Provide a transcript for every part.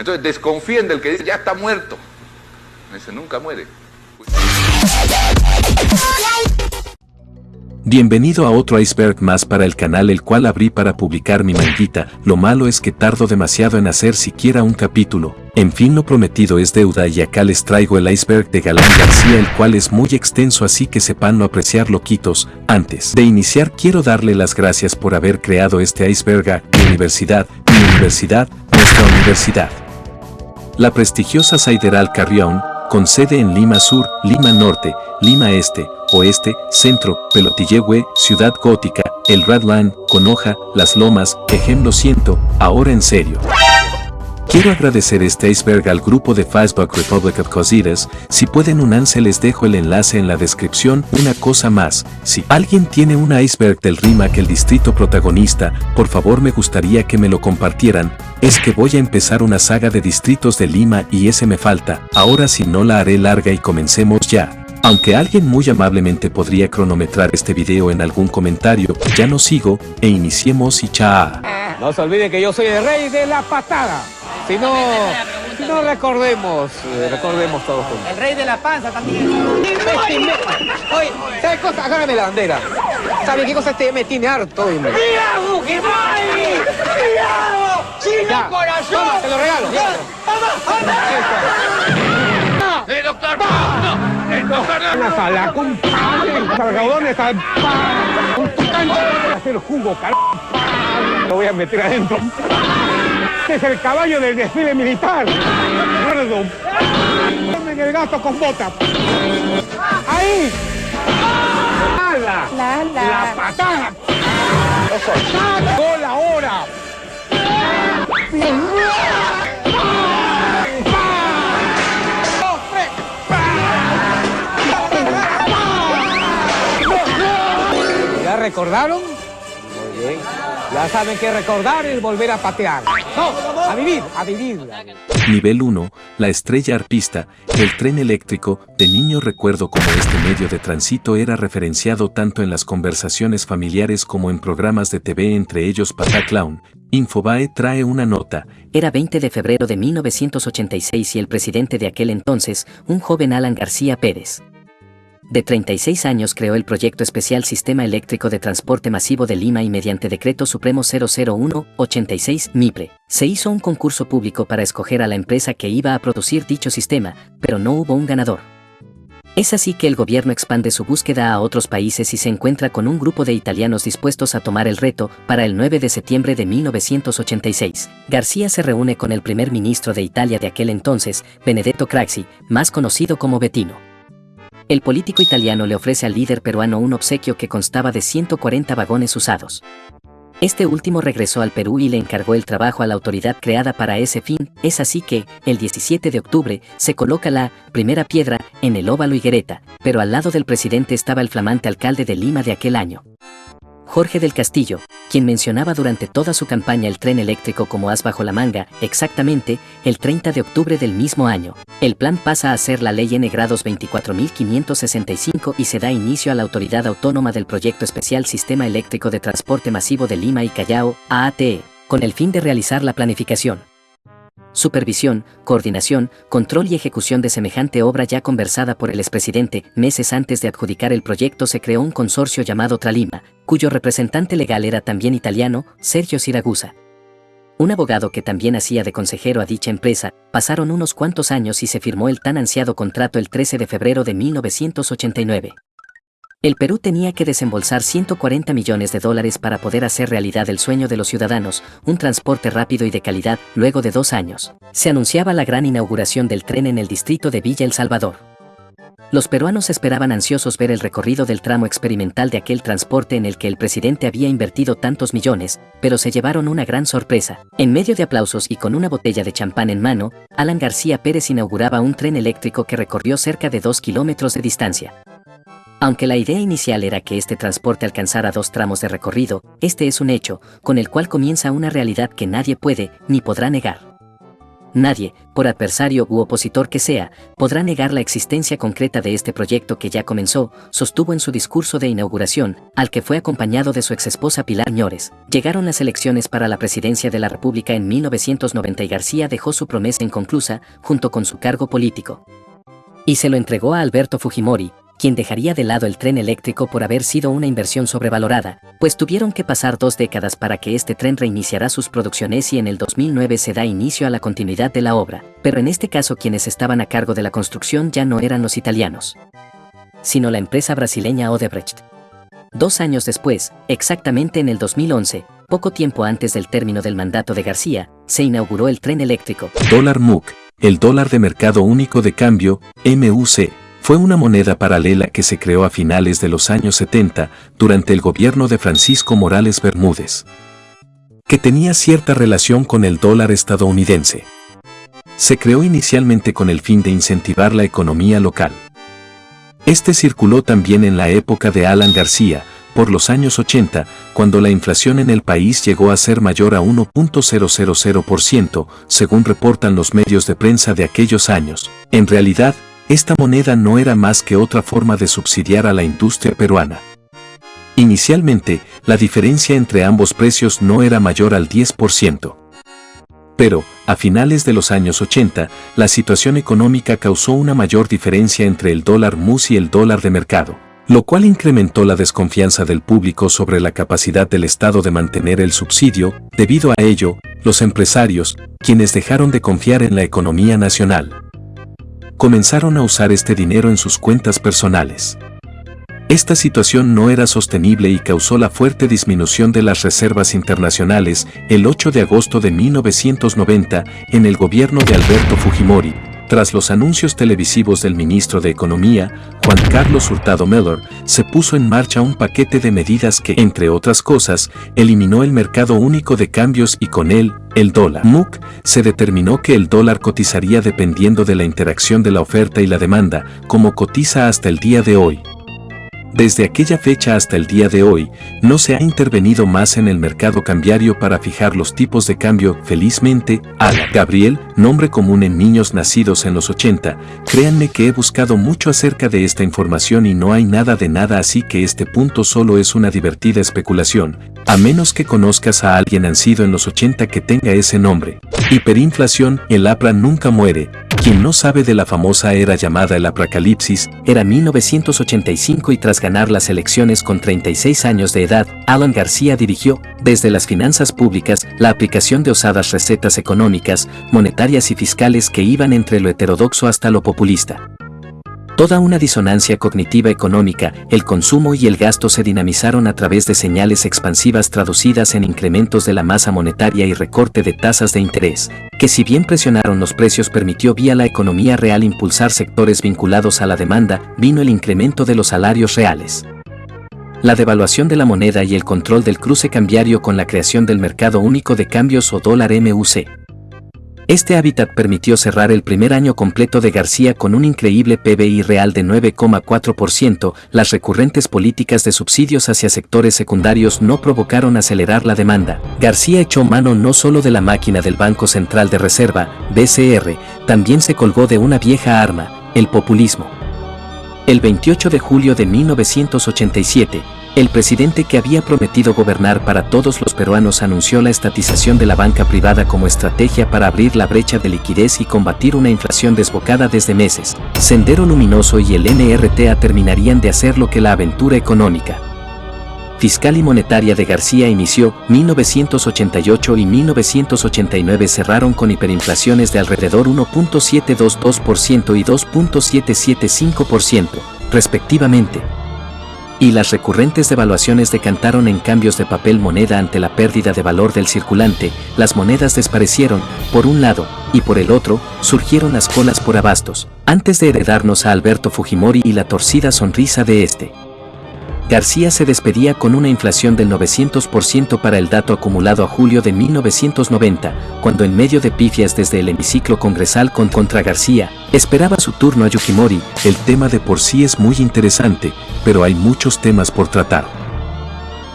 Entonces desconfíen del que dice, ya está muerto. Ese nunca muere. Bienvenido a otro iceberg más para el canal, el cual abrí para publicar mi manguita. Lo malo es que tardo demasiado en hacer siquiera un capítulo. En fin, lo prometido es deuda y acá les traigo el iceberg de Galán García, el cual es muy extenso, así que sepanlo apreciar, loquitos. Antes de iniciar quiero darle las gracias por haber creado este iceberg a mi universidad, nuestra universidad. La prestigiosa Sideral Carrión, con sede en Lima Sur, Lima Norte, Lima Este, Oeste, Centro, Pelotillehue, Ciudad Gótica, El Radland, Conoja, Las Lomas, Lo siento, ahora en serio. Quiero agradecer este iceberg al grupo de Facebook Republic of Cositas. Si pueden unirse, les dejo el enlace en la descripción. Una cosa más, si alguien tiene un iceberg del RIMAC, el distrito protagonista, por favor me gustaría que me lo compartieran. Es que voy a empezar una saga de distritos de Lima y ese me falta. Ahora sí, no la haré larga y comencemos ya. Aunque alguien muy amablemente podría cronometrar este video en algún comentario, ya no sigo e iniciemos y chao. No se olvide que yo soy el rey de la patada. Si no recordemos todos juntos. El rey de la panza también. Oye, ¿sabes qué cosa? Agárrame la bandera. ¿Sabe qué cosa me tiene harto? ¡Cuidado, que vale! ¡Cuidado! ¡Chino corazón! Toma, te lo regalo. ¡Doctor! ¡No! ¡El doctor! Una sala, compadre. Los algodones al pan. Con tu cancha. Hacer jugo, carajo. Lo voy a meter adentro. Este es el caballo del desfile militar. Gordo. Tomen el gato con botas. Ahí. La patada. Llegó la hora. ¿Ya recordaron? Muy bien. Ya saben que recordar es volver a patear. No, a vivir. Nivel 1, la estrella arpista, el tren eléctrico. De niño recuerdo cómo este medio de tránsito era referenciado tanto en las conversaciones familiares como en programas de TV, entre ellos Pataclown. Infobae trae una nota. Era 20 de febrero de 1986 y el presidente de aquel entonces, un joven Alan García Pérez, de 36 años, creó el Proyecto Especial Sistema Eléctrico de Transporte Masivo de Lima y mediante Decreto Supremo 001-86 MIPRE, se hizo un concurso público para escoger a la empresa que iba a producir dicho sistema, pero no hubo un ganador. Es así que el gobierno expande su búsqueda a otros países y se encuentra con un grupo de italianos dispuestos a tomar el reto. Para el 9 de septiembre de 1986, García se reúne con el primer ministro de Italia de aquel entonces, Benedetto Craxi, más conocido como Bettino. El político italiano le ofrece al líder peruano un obsequio que constaba de 140 vagones usados. Este último regresó al Perú y le encargó el trabajo a la autoridad creada para ese fin. Es así que, el 17 de octubre, se coloca la primera piedra en el óvalo Higuereta, pero al lado del presidente estaba el flamante alcalde de Lima de aquel año, Jorge del Castillo, quien mencionaba durante toda su campaña el tren eléctrico como as bajo la manga. Exactamente, el 30 de octubre del mismo año, el plan pasa a ser la Ley N grados 24.565 y se da inicio a la Autoridad Autónoma del Proyecto Especial Sistema Eléctrico de Transporte Masivo de Lima y Callao, AATE, con el fin de realizar la planificación, supervisión, coordinación, control y ejecución de semejante obra ya conversada por el expresidente. Meses antes de adjudicar el proyecto se creó un consorcio llamado Tralima, cuyo representante legal era también italiano, Sergio Siragusa, un abogado que también hacía de consejero a dicha empresa. Pasaron unos cuantos años y se firmó el tan ansiado contrato el 13 de febrero de 1989. El Perú tenía que desembolsar $140 millones para poder hacer realidad el sueño de los ciudadanos, un transporte rápido y de calidad. Luego de 2 años, se anunciaba la gran inauguración del tren en el distrito de Villa El Salvador. Los peruanos esperaban ansiosos ver el recorrido del tramo experimental de aquel transporte en el que el presidente había invertido tantos millones, pero se llevaron una gran sorpresa. En medio de aplausos y con una botella de champán en mano, Alan García Pérez inauguraba un tren eléctrico que recorrió cerca de 2 kilómetros de distancia. Aunque la idea inicial era que este transporte alcanzara 2 tramos de recorrido, este es un hecho, con el cual comienza una realidad que nadie puede ni podrá negar. Nadie, por adversario u opositor que sea, podrá negar la existencia concreta de este proyecto que ya comenzó, sostuvo en su discurso de inauguración, al que fue acompañado de su exesposa Pilar Ñores. Llegaron las elecciones para la presidencia de la República en 1990 y García dejó su promesa inconclusa, junto con su cargo político. Y se lo entregó a Alberto Fujimori, quien dejaría de lado el tren eléctrico por haber sido una inversión sobrevalorada, pues tuvieron que pasar 2 décadas para que este tren reiniciara sus producciones y en el 2009 se da inicio a la continuidad de la obra, pero en este caso quienes estaban a cargo de la construcción ya no eran los italianos, sino la empresa brasileña Odebrecht. 2 años después, exactamente en el 2011, poco tiempo antes del término del mandato de García, se inauguró el tren eléctrico. Dólar MUC, el dólar de mercado único de cambio, MUC. Fue una moneda paralela que se creó a finales de los años 70 durante el gobierno de Francisco Morales Bermúdez, que tenía cierta relación con el dólar estadounidense. Se creó inicialmente con el fin de incentivar la economía local. Este circuló también en la época de Alan García, por los años 80, cuando la inflación en el país llegó a ser mayor a 1.000%, según reportan los medios de prensa de aquellos años. En realidad, esta moneda no era más que otra forma de subsidiar a la industria peruana. Inicialmente, la diferencia entre ambos precios no era mayor al 10%. Pero, a finales de los años 80, la situación económica causó una mayor diferencia entre el dólar MUC y el dólar de mercado, lo cual incrementó la desconfianza del público sobre la capacidad del Estado de mantener el subsidio. Debido a ello, los empresarios, quienes dejaron de confiar en la economía nacional, comenzaron a usar este dinero en sus cuentas personales. Esta situación no era sostenible y causó la fuerte disminución de las reservas internacionales. El 8 de agosto de 1990, en el gobierno de Alberto Fujimori, tras los anuncios televisivos del ministro de Economía, Juan Carlos Hurtado Miller, se puso en marcha un paquete de medidas que, entre otras cosas, eliminó el mercado único de cambios y con él, el dólar MUC. Se determinó que el dólar cotizaría dependiendo de la interacción de la oferta y la demanda, como cotiza hasta el día de hoy. Desde aquella fecha hasta el día de hoy, no se ha intervenido más en el mercado cambiario para fijar los tipos de cambio. Felizmente, Alan Gabriel, nombre común en niños nacidos en los 80, créanme que he buscado mucho acerca de esta información y no hay nada de nada, así que este punto solo es una divertida especulación, a menos que conozcas a alguien nacido en los 80 que tenga ese nombre. Hiperinflación, el APRA nunca muere. Quien no sabe de la famosa era llamada el Apracalipsis, era 1985 y tras ganar las elecciones con 36 años de edad, Alan García dirigió, desde las finanzas públicas, la aplicación de osadas recetas económicas, monetarias y fiscales que iban entre lo heterodoxo hasta lo populista. Toda una disonancia cognitiva económica, el consumo y el gasto se dinamizaron a través de señales expansivas traducidas en incrementos de la masa monetaria y recorte de tasas de interés, que si bien presionaron los precios permitió vía la economía real impulsar sectores vinculados a la demanda. Vino el incremento de los salarios reales, la devaluación de la moneda y el control del cruce cambiario con la creación del mercado único de cambios o dólar MUC. Este hábitat permitió cerrar el primer año completo de García con un increíble PBI real de 9,4%. Las recurrentes políticas de subsidios hacia sectores secundarios no provocaron acelerar la demanda. García echó mano no solo de la máquina del Banco Central de Reserva, BCR, también se colgó de una vieja arma, el populismo. El 28 de julio de 1987, el presidente que había prometido gobernar para todos los peruanos anunció la estatización de la banca privada como estrategia para abrir la brecha de liquidez y combatir una inflación desbocada desde meses. Sendero Luminoso y el NRTA terminarían de hacer lo que la aventura económica, fiscal y monetaria de García inició. 1988 y 1989 cerraron con hiperinflaciones de alrededor 1.722% y 2.775%, respectivamente. Y las recurrentes devaluaciones decantaron en cambios de papel moneda ante la pérdida de valor del circulante. Las monedas desaparecieron, por un lado, y por el otro, surgieron las colas por abastos, antes de heredarnos a Alberto Fujimori y la torcida sonrisa de este. García se despedía con una inflación del 900% para el dato acumulado a julio de 1990, cuando en medio de pifias desde el hemiciclo congresal contra García, esperaba su turno a Fujimori. El tema de por sí es muy interesante, pero hay muchos temas por tratar.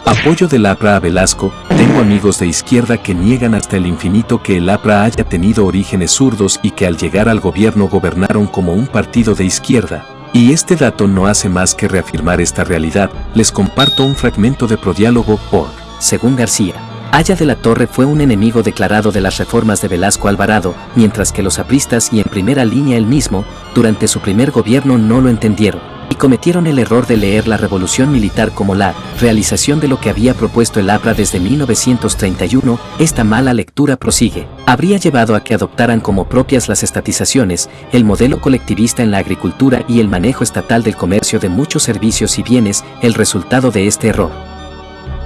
Apoyo del APRA a Velasco. Tengo amigos de izquierda que niegan hasta el infinito que el APRA haya tenido orígenes zurdos y que al llegar al gobierno gobernaron como un partido de izquierda. Y este dato no hace más que reafirmar esta realidad. Les comparto un fragmento de Prodiálogo por. Según García, Aya de la Torre fue un enemigo declarado de las reformas de Velasco Alvarado, mientras que los apristas y en primera línea él mismo, durante su primer gobierno no lo entendieron, y cometieron el error de leer la revolución militar como la realización de lo que había propuesto el APRA desde 1931. Esta mala lectura prosigue. Habría llevado a que adoptaran como propias las estatizaciones, el modelo colectivista en la agricultura y el manejo estatal del comercio de muchos servicios y bienes. El resultado de este error,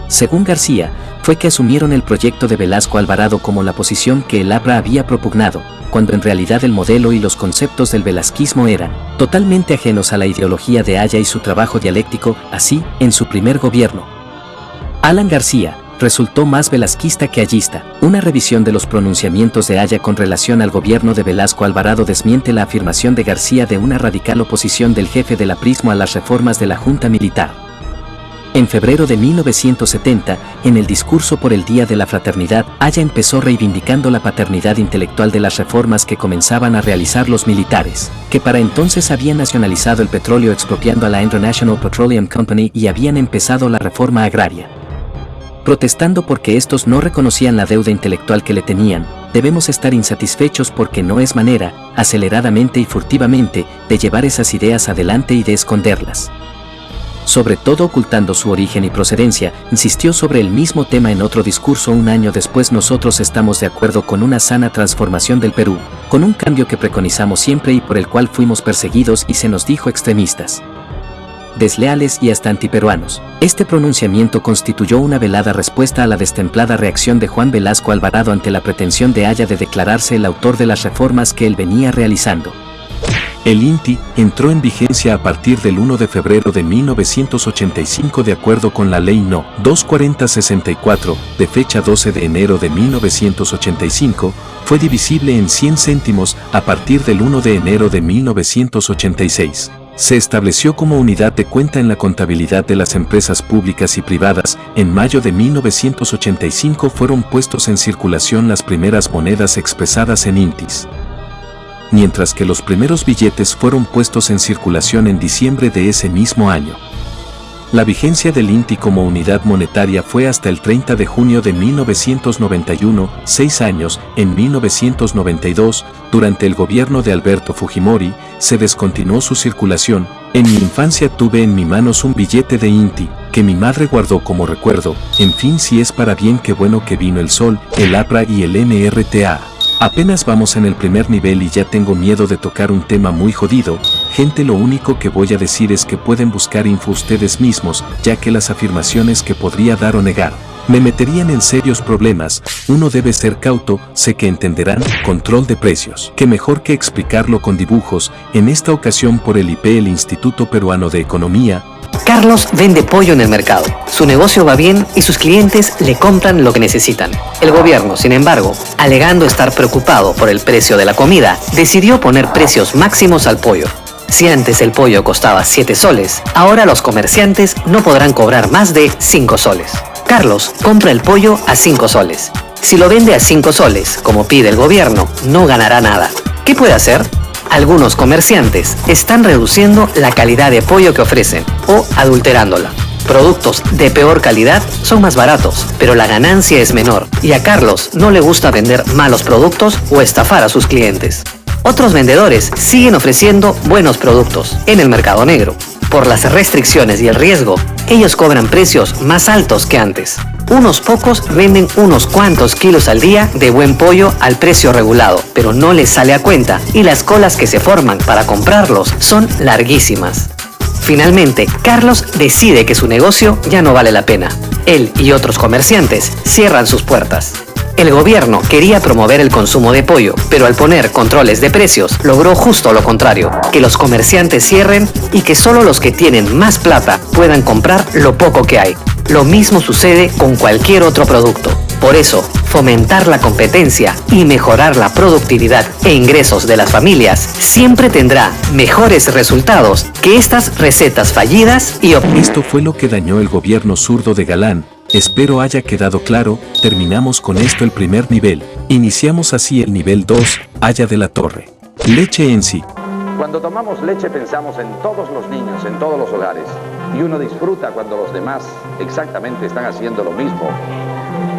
según García, fue que asumieron el proyecto de Velasco Alvarado como la posición que el APRA había propugnado, cuando en realidad el modelo y los conceptos del velasquismo eran totalmente ajenos a la ideología de Aya y su trabajo dialéctico. Así, en su primer gobierno, Alan García resultó más velasquista que ayista. Una revisión de los pronunciamientos de Aya con relación al gobierno de Velasco Alvarado desmiente la afirmación de García de una radical oposición del jefe del aprismo a las reformas de la Junta Militar. En febrero de 1970, en el discurso por el Día de la Fraternidad, Aya empezó reivindicando la paternidad intelectual de las reformas que comenzaban a realizar los militares, que para entonces habían nacionalizado el petróleo expropiando a la International Petroleum Company y habían empezado la reforma agraria. Protestando porque estos no reconocían la deuda intelectual que le tenían, debemos estar insatisfechos porque no es manera, aceleradamente y furtivamente, de llevar esas ideas adelante y de esconderlas. Sobre todo ocultando su origen y procedencia, insistió sobre el mismo tema en otro discurso un año después. Nosotros estamos de acuerdo con una sana transformación del Perú, con un cambio que preconizamos siempre y por el cual fuimos perseguidos y se nos dijo extremistas, desleales y hasta antiperuanos. Este pronunciamiento constituyó una velada respuesta a la destemplada reacción de Juan Velasco Alvarado ante la pretensión de Aya de declararse el autor de las reformas que él venía realizando. El INTI entró en vigencia a partir del 1 de febrero de 1985 de acuerdo con la Ley No. 240/64, de fecha 12 de enero de 1985, fue divisible en 100 céntimos a partir del 1 de enero de 1986. Se estableció como unidad de cuenta en la contabilidad de las empresas públicas y privadas. En mayo de 1985 fueron puestos en circulación las primeras monedas expresadas en INTIs, mientras que los primeros billetes fueron puestos en circulación en diciembre de ese mismo año. La vigencia del INTI como unidad monetaria fue hasta el 30 de junio de 1991, 6 años. En 1992, durante el gobierno de Alberto Fujimori, se descontinuó su circulación. En mi infancia tuve en mis manos un billete de INTI, que mi madre guardó como recuerdo. En fin, si es para bien, qué bueno que vino el sol, el APRA y el MRTA. Apenas vamos en el primer nivel y ya tengo miedo de tocar un tema muy jodido. Gente, lo único que voy a decir es que pueden buscar info ustedes mismos, ya que las afirmaciones que podría dar o negar me meterían en serios problemas. Uno debe ser cauto. Sé que entenderán. Control de precios. Qué mejor que explicarlo con dibujos, en esta ocasión por el IP, el Instituto Peruano de Economía. Carlos vende pollo en el mercado. Su negocio va bien y sus clientes le compran lo que necesitan. El gobierno, sin embargo, alegando estar preocupado por el precio de la comida, decidió poner precios máximos al pollo. Si antes el pollo costaba 7 soles, ahora los comerciantes no podrán cobrar más de 5 soles. Carlos compra el pollo a 5 soles. Si lo vende a 5 soles, como pide el gobierno, no ganará nada. ¿Qué puede hacer? Algunos comerciantes están reduciendo la calidad de pollo que ofrecen o adulterándola. Productos de peor calidad son más baratos, pero la ganancia es menor, y a Carlos no le gusta vender malos productos o estafar a sus clientes. Otros vendedores siguen ofreciendo buenos productos en el mercado negro. Por las restricciones y el riesgo, ellos cobran precios más altos que antes. Unos pocos venden unos cuantos kilos al día de buen pollo al precio regulado, pero no les sale a cuenta y las colas que se forman para comprarlos son larguísimas. Finalmente, Carlos decide que su negocio ya no vale la pena. Él y otros comerciantes cierran sus puertas. El gobierno quería promover el consumo de pollo, pero al poner controles de precios logró justo lo contrario, que los comerciantes cierren y que solo los que tienen más plata puedan comprar lo poco que hay. Lo mismo sucede con cualquier otro producto. Por eso, fomentar la competencia y mejorar la productividad e ingresos de las familias siempre tendrá mejores resultados que estas recetas fallidas y Esto fue lo que dañó el gobierno zurdo de Galán. Espero haya quedado claro. Terminamos con esto el primer nivel. Iniciamos así el nivel 2, Haya de la Torre. Leche en sí. Cuando tomamos leche pensamos en todos los niños, en todos los hogares. Y uno disfruta cuando los demás exactamente están haciendo lo mismo.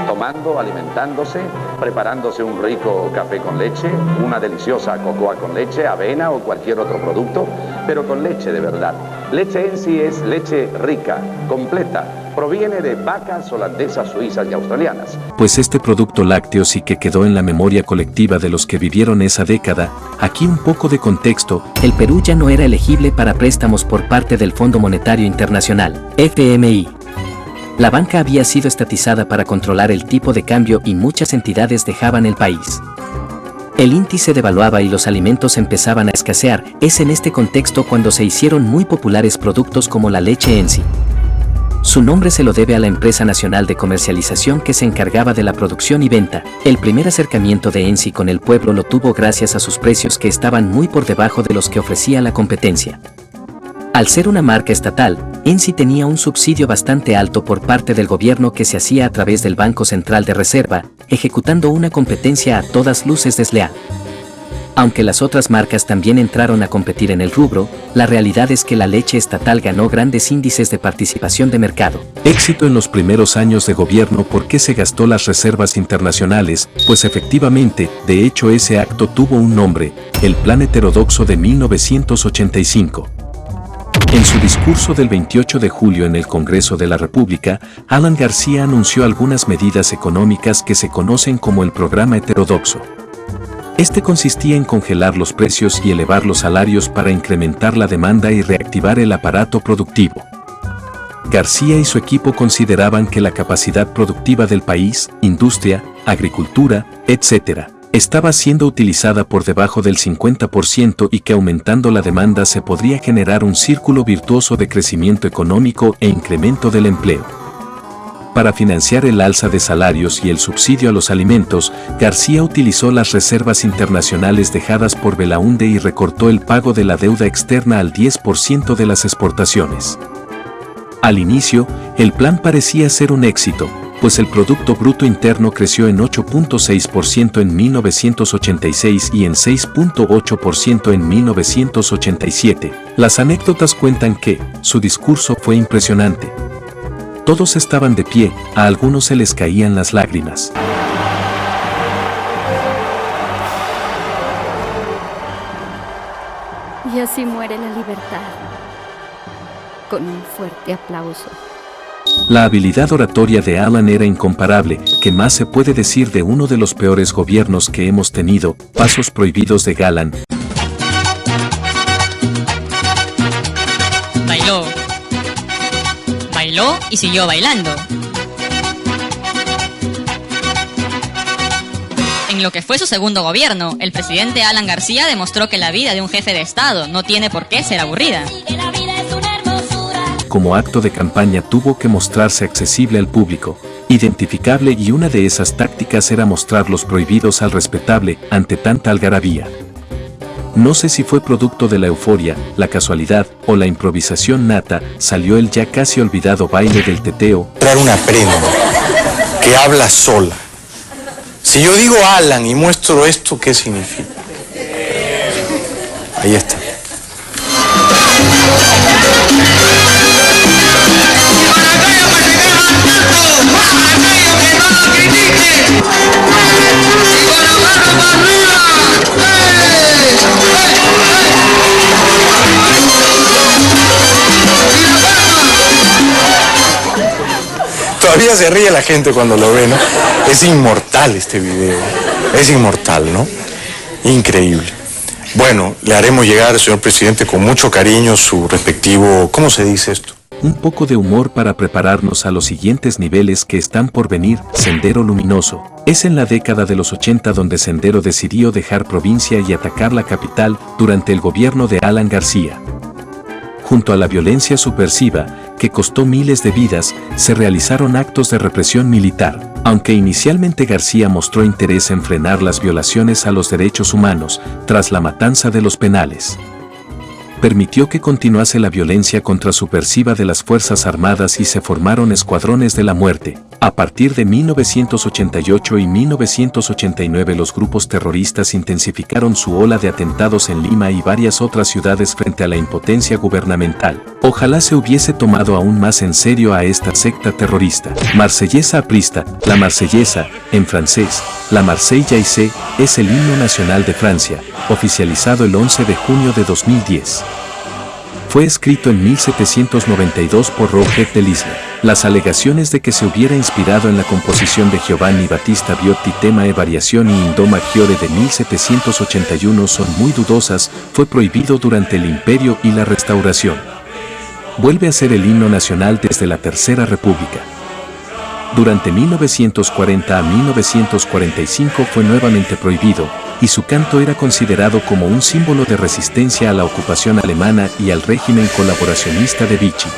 Tomando, alimentándose, preparándose un rico café con leche, una deliciosa cocoa con leche, avena o cualquier otro producto, pero con leche de verdad. Leche en sí es leche rica, completa. Proviene de vacas holandesas, suizas y australianas. Pues este producto lácteo sí que quedó en la memoria colectiva de los que vivieron esa década. Aquí un poco de contexto. El Perú ya no era elegible para préstamos por parte del Fondo Monetario Internacional, FMI. La banca había sido estatizada para controlar el tipo de cambio y muchas entidades dejaban el país. El INTI se devaluaba y los alimentos empezaban a escasear. Es en este contexto cuando se hicieron muy populares productos como la leche en sí. Su nombre se lo debe a la empresa nacional de comercialización que se encargaba de la producción y venta. El primer acercamiento de ENSI con el pueblo lo tuvo gracias a sus precios que estaban muy por debajo de los que ofrecía la competencia. Al ser una marca estatal, ENSI tenía un subsidio bastante alto por parte del gobierno que se hacía a través del Banco Central de Reserva, ejecutando una competencia a todas luces desleal. Aunque las otras marcas también entraron a competir en el rubro, la realidad es que la leche estatal ganó grandes índices de participación de mercado. Éxito en los primeros años de gobierno. ¿Por qué se gastó las reservas internacionales? Pues efectivamente, de hecho ese acto tuvo un nombre, el Plan Heterodoxo de 1985. En su discurso del 28 de julio en el Congreso de la República, Alan García anunció algunas medidas económicas que se conocen como el Programa Heterodoxo. Este consistía en congelar los precios y elevar los salarios para incrementar la demanda y reactivar el aparato productivo. García y su equipo consideraban que la capacidad productiva del país, industria, agricultura, etc., estaba siendo utilizada por debajo del 50% y que aumentando la demanda se podría generar un círculo virtuoso de crecimiento económico e incremento del empleo. Para financiar el alza de salarios y el subsidio a los alimentos, García utilizó las reservas internacionales dejadas por Belaúnde y recortó el pago de la deuda externa al 10% de las exportaciones. Al inicio, el plan parecía ser un éxito, pues el Producto Bruto Interno creció en 8.6% en 1986 y en 6.8% en 1987. Las anécdotas cuentan que su discurso fue impresionante. Todos estaban de pie, a algunos se les caían las lágrimas. Y así muere la libertad, con un fuerte aplauso. La habilidad oratoria de Alan era incomparable. ¿Qué más se puede decir de uno de los peores gobiernos que hemos tenido? Pasos prohibidos de Galán. Bailó y siguió bailando. En lo que fue su segundo gobierno, el presidente Alan García demostró que la vida de un jefe de Estado no tiene por qué ser aburrida. Como acto de campaña tuvo que mostrarse accesible al público, identificable, y una de esas tácticas era mostrar los prohibidos al respetable ante tanta algarabía. No sé si fue producto de la euforia, la casualidad o la improvisación nata, salió el ya casi olvidado baile del teteo. Traer una prenda que habla sola. Si yo digo Alan y muestro esto, ¿qué significa? Ahí está. Todavía se ríe la gente cuando lo ve, ¿no? Es inmortal este video. Es inmortal, ¿no? Increíble. Bueno, le haremos llegar, señor presidente, con mucho cariño su respectivo... ¿Cómo se dice esto? Un poco de humor para prepararnos a los siguientes niveles que están por venir. Sendero Luminoso. Es en la década de los 80 donde Sendero decidió dejar provincia y atacar la capital durante el gobierno de Alan García. Junto a la violencia subversiva, que costó miles de vidas, se realizaron actos de represión militar. Aunque inicialmente García mostró interés en frenar las violaciones a los derechos humanos tras la matanza de los penales, permitió que continuase la violencia contra subversiva de las Fuerzas Armadas y se formaron escuadrones de la muerte. A partir de 1988 y 1989 los grupos terroristas intensificaron su ola de atentados en Lima y varias otras ciudades frente a la impotencia gubernamental. Ojalá se hubiese tomado aún más en serio a esta secta terrorista. Marsellesa aprista. La Marsellesa, en francés, la Marseillaise, es el himno nacional de Francia, oficializado el 11 de junio de 2010. Fue escrito en 1792 por Roger de Lisle. Las alegaciones de que se hubiera inspirado en la composición de Giovanni Battista Viotti tema e variazioni in do maggiore de 1781 son muy dudosas. Fue prohibido durante el Imperio y la Restauración. Vuelve a ser el himno nacional desde la Tercera República. Durante 1940 a 1945 fue nuevamente prohibido, y su canto era considerado como un símbolo de resistencia a la ocupación alemana y al régimen colaboracionista de Vichy.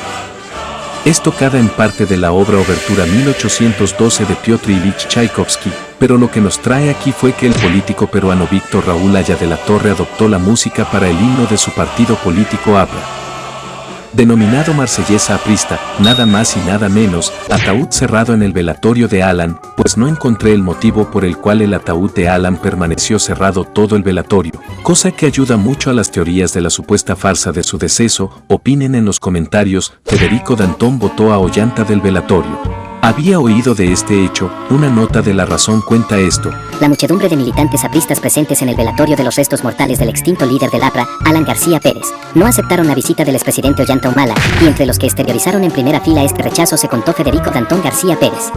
Es tocada en parte de la obra Obertura 1812 de Piotr Ilich Tchaikovsky, pero lo que nos trae aquí fue que el político peruano Víctor Raúl Haya de la Torre adoptó la música para el himno de su partido político APRA. Denominado Marsellesa aprista, nada más y nada menos, ataúd cerrado en el velatorio de Alan, pues no encontré el motivo por el cual el ataúd de Alan permaneció cerrado todo el velatorio, cosa que ayuda mucho a las teorías de la supuesta farsa de su deceso. Opinen en los comentarios. Federico Dantón votó a Ollanta del velatorio. Había oído de este hecho. Una nota de La Razón cuenta esto. La muchedumbre de militantes apristas presentes en el velatorio de los restos mortales del extinto líder del APRA, Alan García Pérez, no aceptaron la visita del expresidente Ollanta Humala, y entre los que exteriorizaron en primera fila este rechazo se contó Federico Dantón García Pérez,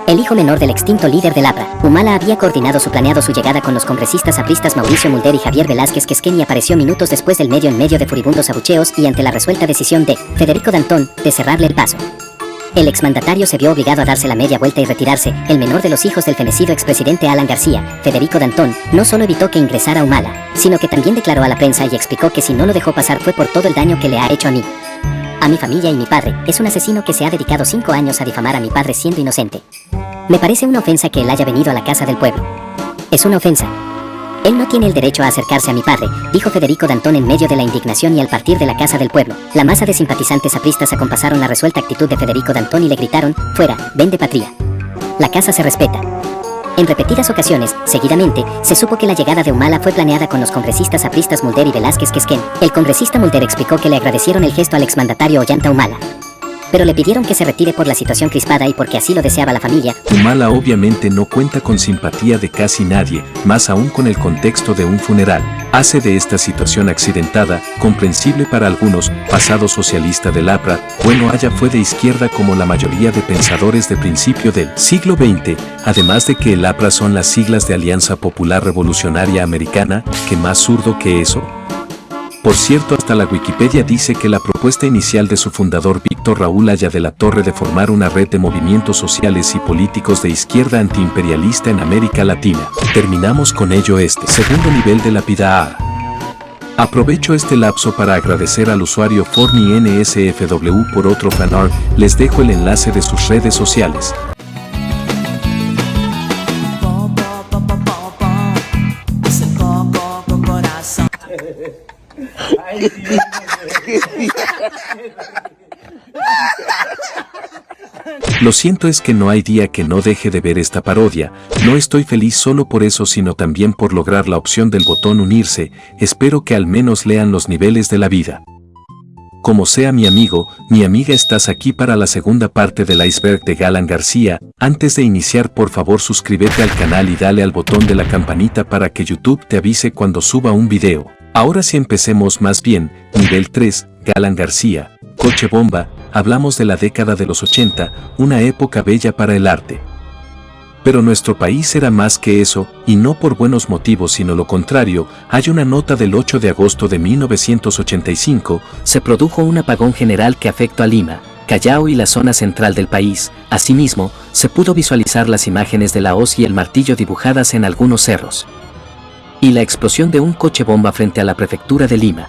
el hijo menor del extinto líder del APRA. Humala había coordinado su llegada con los congresistas apristas Mauricio Mulder y Javier Velázquez Quesquén y apareció minutos después del en medio de furibundos abucheos y ante la resuelta decisión de Federico Dantón de cerrarle el paso. El exmandatario se vio obligado a darse la media vuelta y retirarse. El menor de los hijos del fenecido expresidente Alan García, Federico Dantón, no solo evitó que ingresara Humala, sino que también declaró a la prensa y explicó que si no lo dejó pasar fue por todo el daño que le ha hecho a mi familia y mi padre. Es un asesino que se ha dedicado 5 años a difamar a mi padre siendo inocente. Me parece una ofensa que él haya venido a la casa del pueblo. Es una ofensa. Él no tiene el derecho a acercarse a mi padre, dijo Federico Dantón en medio de la indignación y al partir de la casa del pueblo. La masa de simpatizantes apristas acompasaron la resuelta actitud de Federico Dantón y le gritaron: fuera, vende patria. La casa se respeta. En repetidas ocasiones, seguidamente, se supo que la llegada de Humala fue planeada con los congresistas apristas Mulder y Velázquez Quesquén. El congresista Mulder explicó que le agradecieron el gesto al exmandatario Ollanta Humala, pero le pidieron que se retire por la situación crispada y porque así lo deseaba la familia. Humala obviamente no cuenta con simpatía de casi nadie, más aún con el contexto de un funeral. Hace de esta situación accidentada, comprensible para algunos, pasado socialista del APRA. Bueno, Haya fue de izquierda como la mayoría de pensadores de principio del siglo XX, además de que el APRA son las siglas de Alianza Popular Revolucionaria Americana. ¿Qué más zurdo que eso? Por cierto, hasta la Wikipedia dice que la propuesta inicial de su fundador Víctor Raúl Haya de la Torre de formar una red de movimientos sociales y políticos de izquierda antiimperialista en América Latina. Terminamos con ello este segundo nivel de la PIDA. Aprovecho este lapso para agradecer al usuario ForniNSFW por otro fanart. Les dejo el enlace de sus redes sociales. Lo siento, es que no hay día que no deje de ver esta parodia. No estoy feliz solo por eso, sino también por lograr la opción del botón unirse. Espero que al menos lean los niveles de la vida. Como sea, mi amigo, mi amiga, estás aquí para la segunda parte del iceberg de Alan García. Antes de iniciar, por favor suscríbete al canal y dale al botón de la campanita para que YouTube te avise cuando suba un video. Ahora sí, empecemos más bien. Nivel 3, Alan García, Coche Bomba. Hablamos de la década de los 80, una época bella para el arte. Pero nuestro país era más que eso, y no por buenos motivos sino lo contrario. Hay una nota del 8 de agosto de 1985, se produjo un apagón general que afectó a Lima, Callao y la zona central del país. Asimismo, se pudo visualizar las imágenes de la hoz y el martillo dibujadas en algunos cerros, y la explosión de un coche bomba frente a la prefectura de Lima.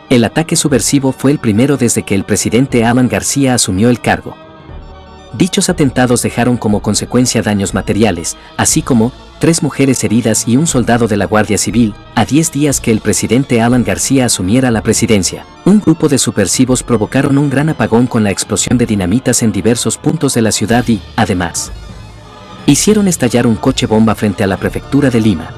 El ataque subversivo fue el primero desde que el presidente Alan García asumió el cargo. Dichos atentados dejaron como consecuencia daños materiales, así como 3 mujeres heridas y un soldado de la Guardia Civil. A 10 días que el presidente Alan García asumiera la presidencia, un grupo de subversivos provocaron un gran apagón con la explosión de dinamitas en diversos puntos de la ciudad y, además, hicieron estallar un coche bomba frente a la prefectura de Lima.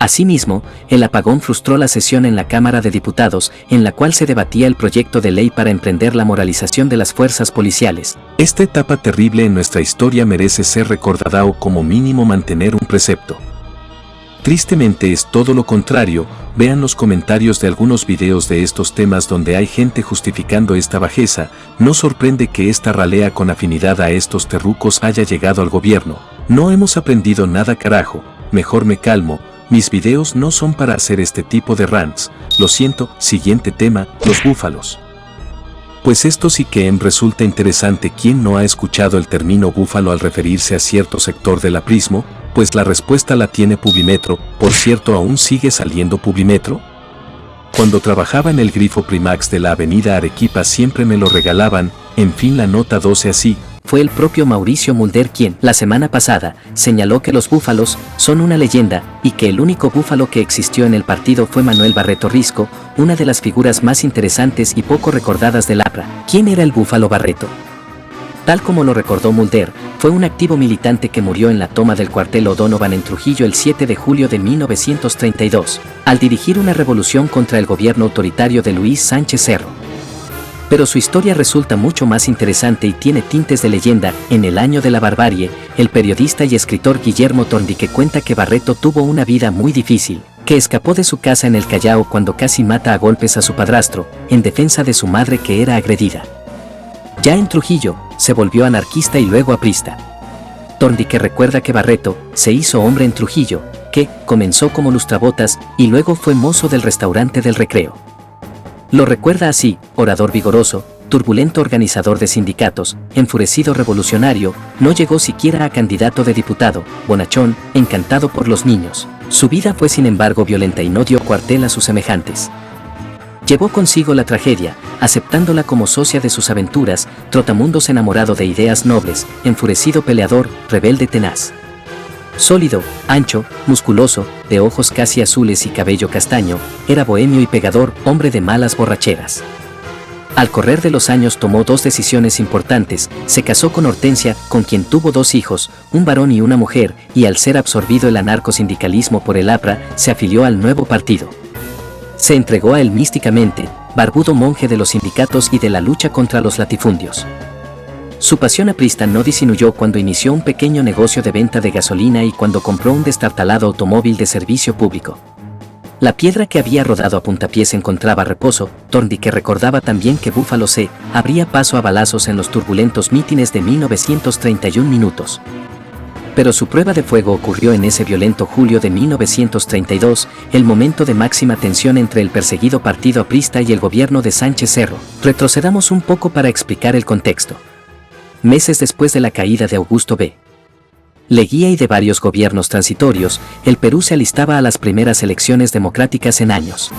Asimismo, el apagón frustró la sesión en la Cámara de Diputados, en la cual se debatía el proyecto de ley para emprender la moralización de las fuerzas policiales. Esta etapa terrible en nuestra historia merece ser recordada o como mínimo mantener un precepto. Tristemente es todo lo contrario. Vean los comentarios de algunos videos de estos temas donde hay gente justificando esta bajeza. No sorprende que esta ralea con afinidad a estos terrucos haya llegado al gobierno. No hemos aprendido nada, carajo. Mejor me calmo. Mis videos no son para hacer este tipo de rants. Lo siento. Siguiente tema, los búfalos. Pues esto sí que resulta interesante. ¿Quién no ha escuchado el término búfalo al referirse a cierto sector del aprismo? Pues la respuesta la tiene Publimetro. Por cierto, ¿aún sigue saliendo Publimetro? Cuando trabajaba en el grifo Primax de la avenida Arequipa siempre me lo regalaban. En fin, la nota 12 así. Fue el propio Mauricio Mulder quien, la semana pasada, señaló que los búfalos son una leyenda y que el único búfalo que existió en el partido fue Manuel Barreto Risco, una de las figuras más interesantes y poco recordadas del APRA. ¿Quién era el búfalo Barreto? Tal como lo recordó Mulder, fue un activo militante que murió en la toma del cuartel O'Donovan en Trujillo el 7 de julio de 1932, al dirigir una revolución contra el gobierno autoritario de Luis Sánchez Cerro. Pero su historia resulta mucho más interesante y tiene tintes de leyenda. En el año de la barbarie, el periodista y escritor Guillermo Torndique cuenta que Barreto tuvo una vida muy difícil, que escapó de su casa en el Callao cuando casi mata a golpes a su padrastro, en defensa de su madre que era agredida. Ya en Trujillo, se volvió anarquista y luego aprista. Torndique recuerda que Barreto se hizo hombre en Trujillo, que comenzó como lustrabotas y luego fue mozo del restaurante del Recreo. Lo recuerda así: orador vigoroso, turbulento organizador de sindicatos, enfurecido revolucionario, no llegó siquiera a candidato de diputado, bonachón, encantado por los niños. Su vida fue sin embargo violenta y no dio cuartel a sus semejantes. Llevó consigo la tragedia, aceptándola como socia de sus aventuras, trotamundos enamorado de ideas nobles, enfurecido peleador, rebelde tenaz. Sólido, ancho, musculoso, de ojos casi azules y cabello castaño, era bohemio y pegador, hombre de malas borracheras. Al correr de los años tomó 2 decisiones importantes: se casó con Hortensia, con quien tuvo 2 hijos, un varón y una mujer, y al ser absorbido el anarcosindicalismo por el APRA, se afilió al nuevo partido. Se entregó a él místicamente, barbudo monje de los sindicatos y de la lucha contra los latifundios. Su pasión aprista no disminuyó cuando inició un pequeño negocio de venta de gasolina y cuando compró un destartalado automóvil de servicio público. La piedra que había rodado a puntapiés encontraba reposo. Torndique recordaba también que Búfalo se abría paso a balazos en los turbulentos mítines de 1931 minutos. Pero su prueba de fuego ocurrió en ese violento julio de 1932, el momento de máxima tensión entre el perseguido partido aprista y el gobierno de Sánchez Cerro. Retrocedamos un poco para explicar el contexto. Meses después de la caída de Augusto B. Leguía y de varios gobiernos transitorios, el Perú se alistaba a las primeras elecciones democráticas en años.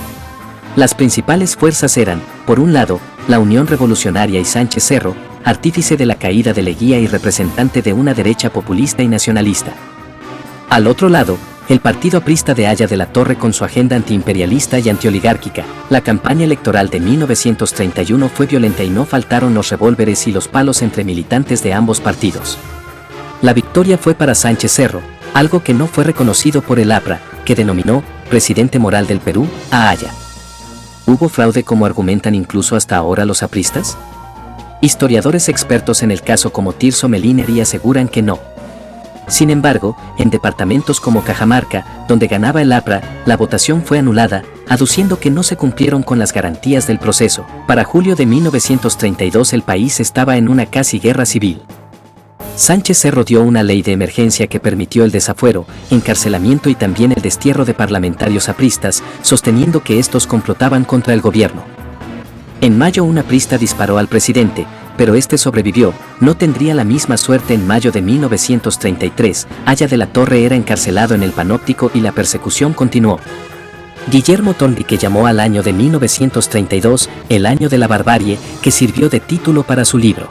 Las principales fuerzas eran, por un lado, la Unión Revolucionaria y Sánchez Cerro, artífice de la caída de Leguía y representante de una derecha populista y nacionalista. Al otro lado, el partido aprista de Aya de la Torre con su agenda antiimperialista y antioligárquica. La campaña electoral de 1931 fue violenta y no faltaron los revólveres y los palos entre militantes de ambos partidos. La victoria fue para Sánchez Cerro, algo que no fue reconocido por el APRA, que denominó presidente moral del Perú a Aya. ¿Hubo fraude como argumentan incluso hasta ahora los apristas? Historiadores expertos en el caso como Tirso Melineri aseguran que no. Sin embargo, en departamentos como Cajamarca, donde ganaba el APRA, la votación fue anulada, aduciendo que no se cumplieron con las garantías del proceso. Para julio de 1932 el país estaba en una casi guerra civil. Sánchez Cerro dio una ley de emergencia que permitió el desafuero, encarcelamiento y también el destierro de parlamentarios apristas, sosteniendo que estos complotaban contra el gobierno. En mayo un aprista disparó al presidente, pero este sobrevivió. No tendría la misma suerte en mayo de 1933. Aya de la Torre era encarcelado en el Panóptico y la persecución continuó. Guillermo Torndique llamó al año de 1932 el año de la barbarie, que sirvió de título para su libro.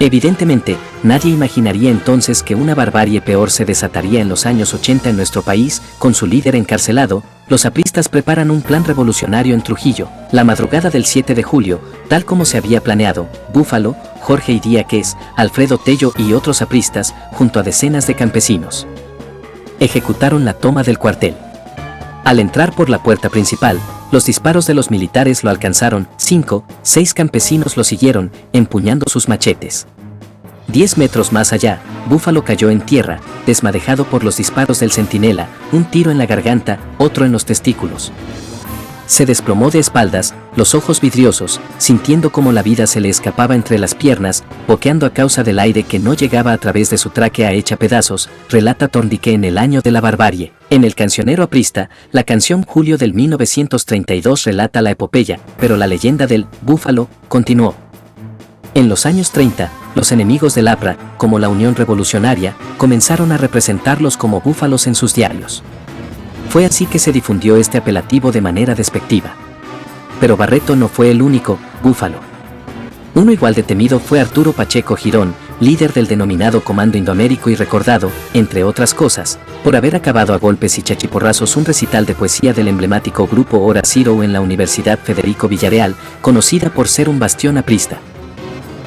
Evidentemente, nadie imaginaría entonces que una barbarie peor se desataría en los años 80 en nuestro país, con su líder encarcelado. Los apristas preparan un plan revolucionario en Trujillo. La madrugada del 7 de julio, tal como se había planeado, Búfalo, Jorge Idiáquez, Alfredo Tello y otros apristas, junto a decenas de campesinos, ejecutaron la toma del cuartel. Al entrar por la puerta principal, los disparos de los militares lo alcanzaron. 6 campesinos lo siguieron, empuñando sus machetes. 10 metros más allá, Búfalo cayó en tierra, desmadejado por los disparos del centinela, un tiro en la garganta, otro en los testículos. Se desplomó de espaldas, los ojos vidriosos, sintiendo como la vida se le escapaba entre las piernas, boqueando a causa del aire que no llegaba a través de su tráquea hecha pedazos, relata Torndique en El año de la barbarie. En El cancionero aprista, la canción Julio del 1932 relata la epopeya, pero la leyenda del Búfalo continuó. En los años 30, los enemigos del APRA, como la Unión Revolucionaria, comenzaron a representarlos como búfalos en sus diarios. Fue así que se difundió este apelativo de manera despectiva. Pero Barreto no fue el único búfalo. Uno igual de temido fue Arturo Pacheco Girón, líder del denominado Comando Indoamérico y recordado, entre otras cosas, por haber acabado a golpes y chachiporrazos un recital de poesía del emblemático grupo Hora Cero en la Universidad Federico Villarreal, conocida por ser un bastión aprista.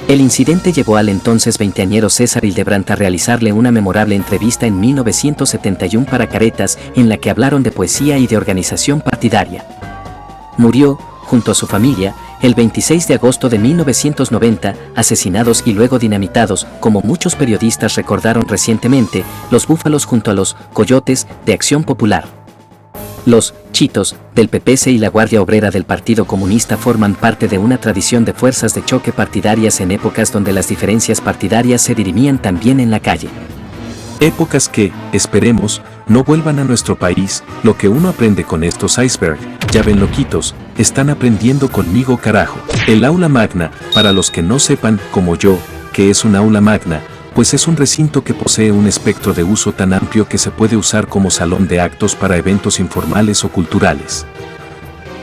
El incidente llevó al entonces veinteañero César Hildebrand a realizarle una memorable entrevista en 1971 para Caretas, en la que hablaron de poesía y de organización partidaria. Murió, junto a su familia, el 26 de agosto de 1990, asesinados y luego dinamitados, como muchos periodistas recordaron recientemente, los búfalos junto a los coyotes de Acción Popular. Los chitos del PPC y la Guardia Obrera del Partido Comunista forman parte de una tradición de fuerzas de choque partidarias en épocas donde las diferencias partidarias se dirimían también en la calle. Épocas que, esperemos, no vuelvan a nuestro país. Lo que uno aprende con estos iceberg, ya ven loquitos, están aprendiendo conmigo carajo. El aula magna, para los que no sepan, como yo, que es un aula magna, pues es un recinto que posee un espectro de uso tan amplio que se puede usar como salón de actos para eventos informales o culturales,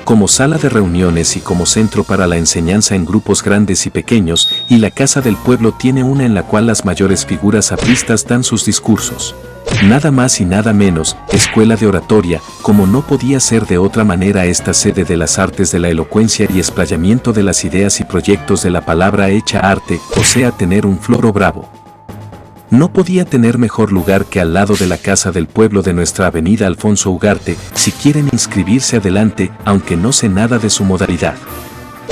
como sala de reuniones y como centro para la enseñanza en grupos grandes y pequeños, y la Casa del Pueblo tiene una en la cual las mayores figuras apristas dan sus discursos. Nada más y nada menos, escuela de oratoria, como no podía ser de otra manera esta sede de las artes de la elocuencia y explayamiento de las ideas y proyectos de la palabra hecha arte, o sea tener un floro bravo. No podía tener mejor lugar que al lado de la Casa del Pueblo de nuestra avenida Alfonso Ugarte. Si quieren inscribirse adelante, aunque no sé nada de su modalidad.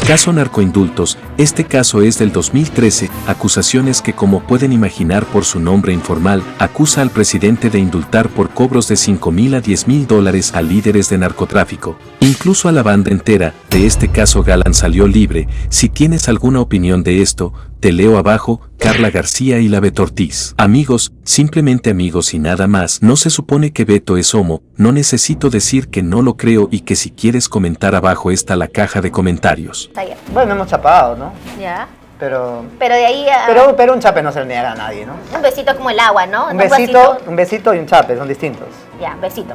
Caso narcoindultos, este caso es del 2013, acusaciones que como pueden imaginar por su nombre informal, acusa al presidente de indultar por cobros de $5,000 a $10,000 a líderes de narcotráfico, incluso a la banda entera. De este caso Galán salió libre. Si tienes alguna opinión de esto, te leo abajo. Carla García y la Beto Ortiz. Amigos, simplemente amigos y nada más. No se supone que Beto es homo, no necesito decir que no lo creo y que si quieres comentar abajo está la caja de comentarios. Bueno, hemos chapado, ¿no? Ya. Pero de ahí a... Pero un chape no se le niega a nadie, ¿no? Un besito como el agua, ¿no? Un besito y un chape, son distintos. Ya, besito.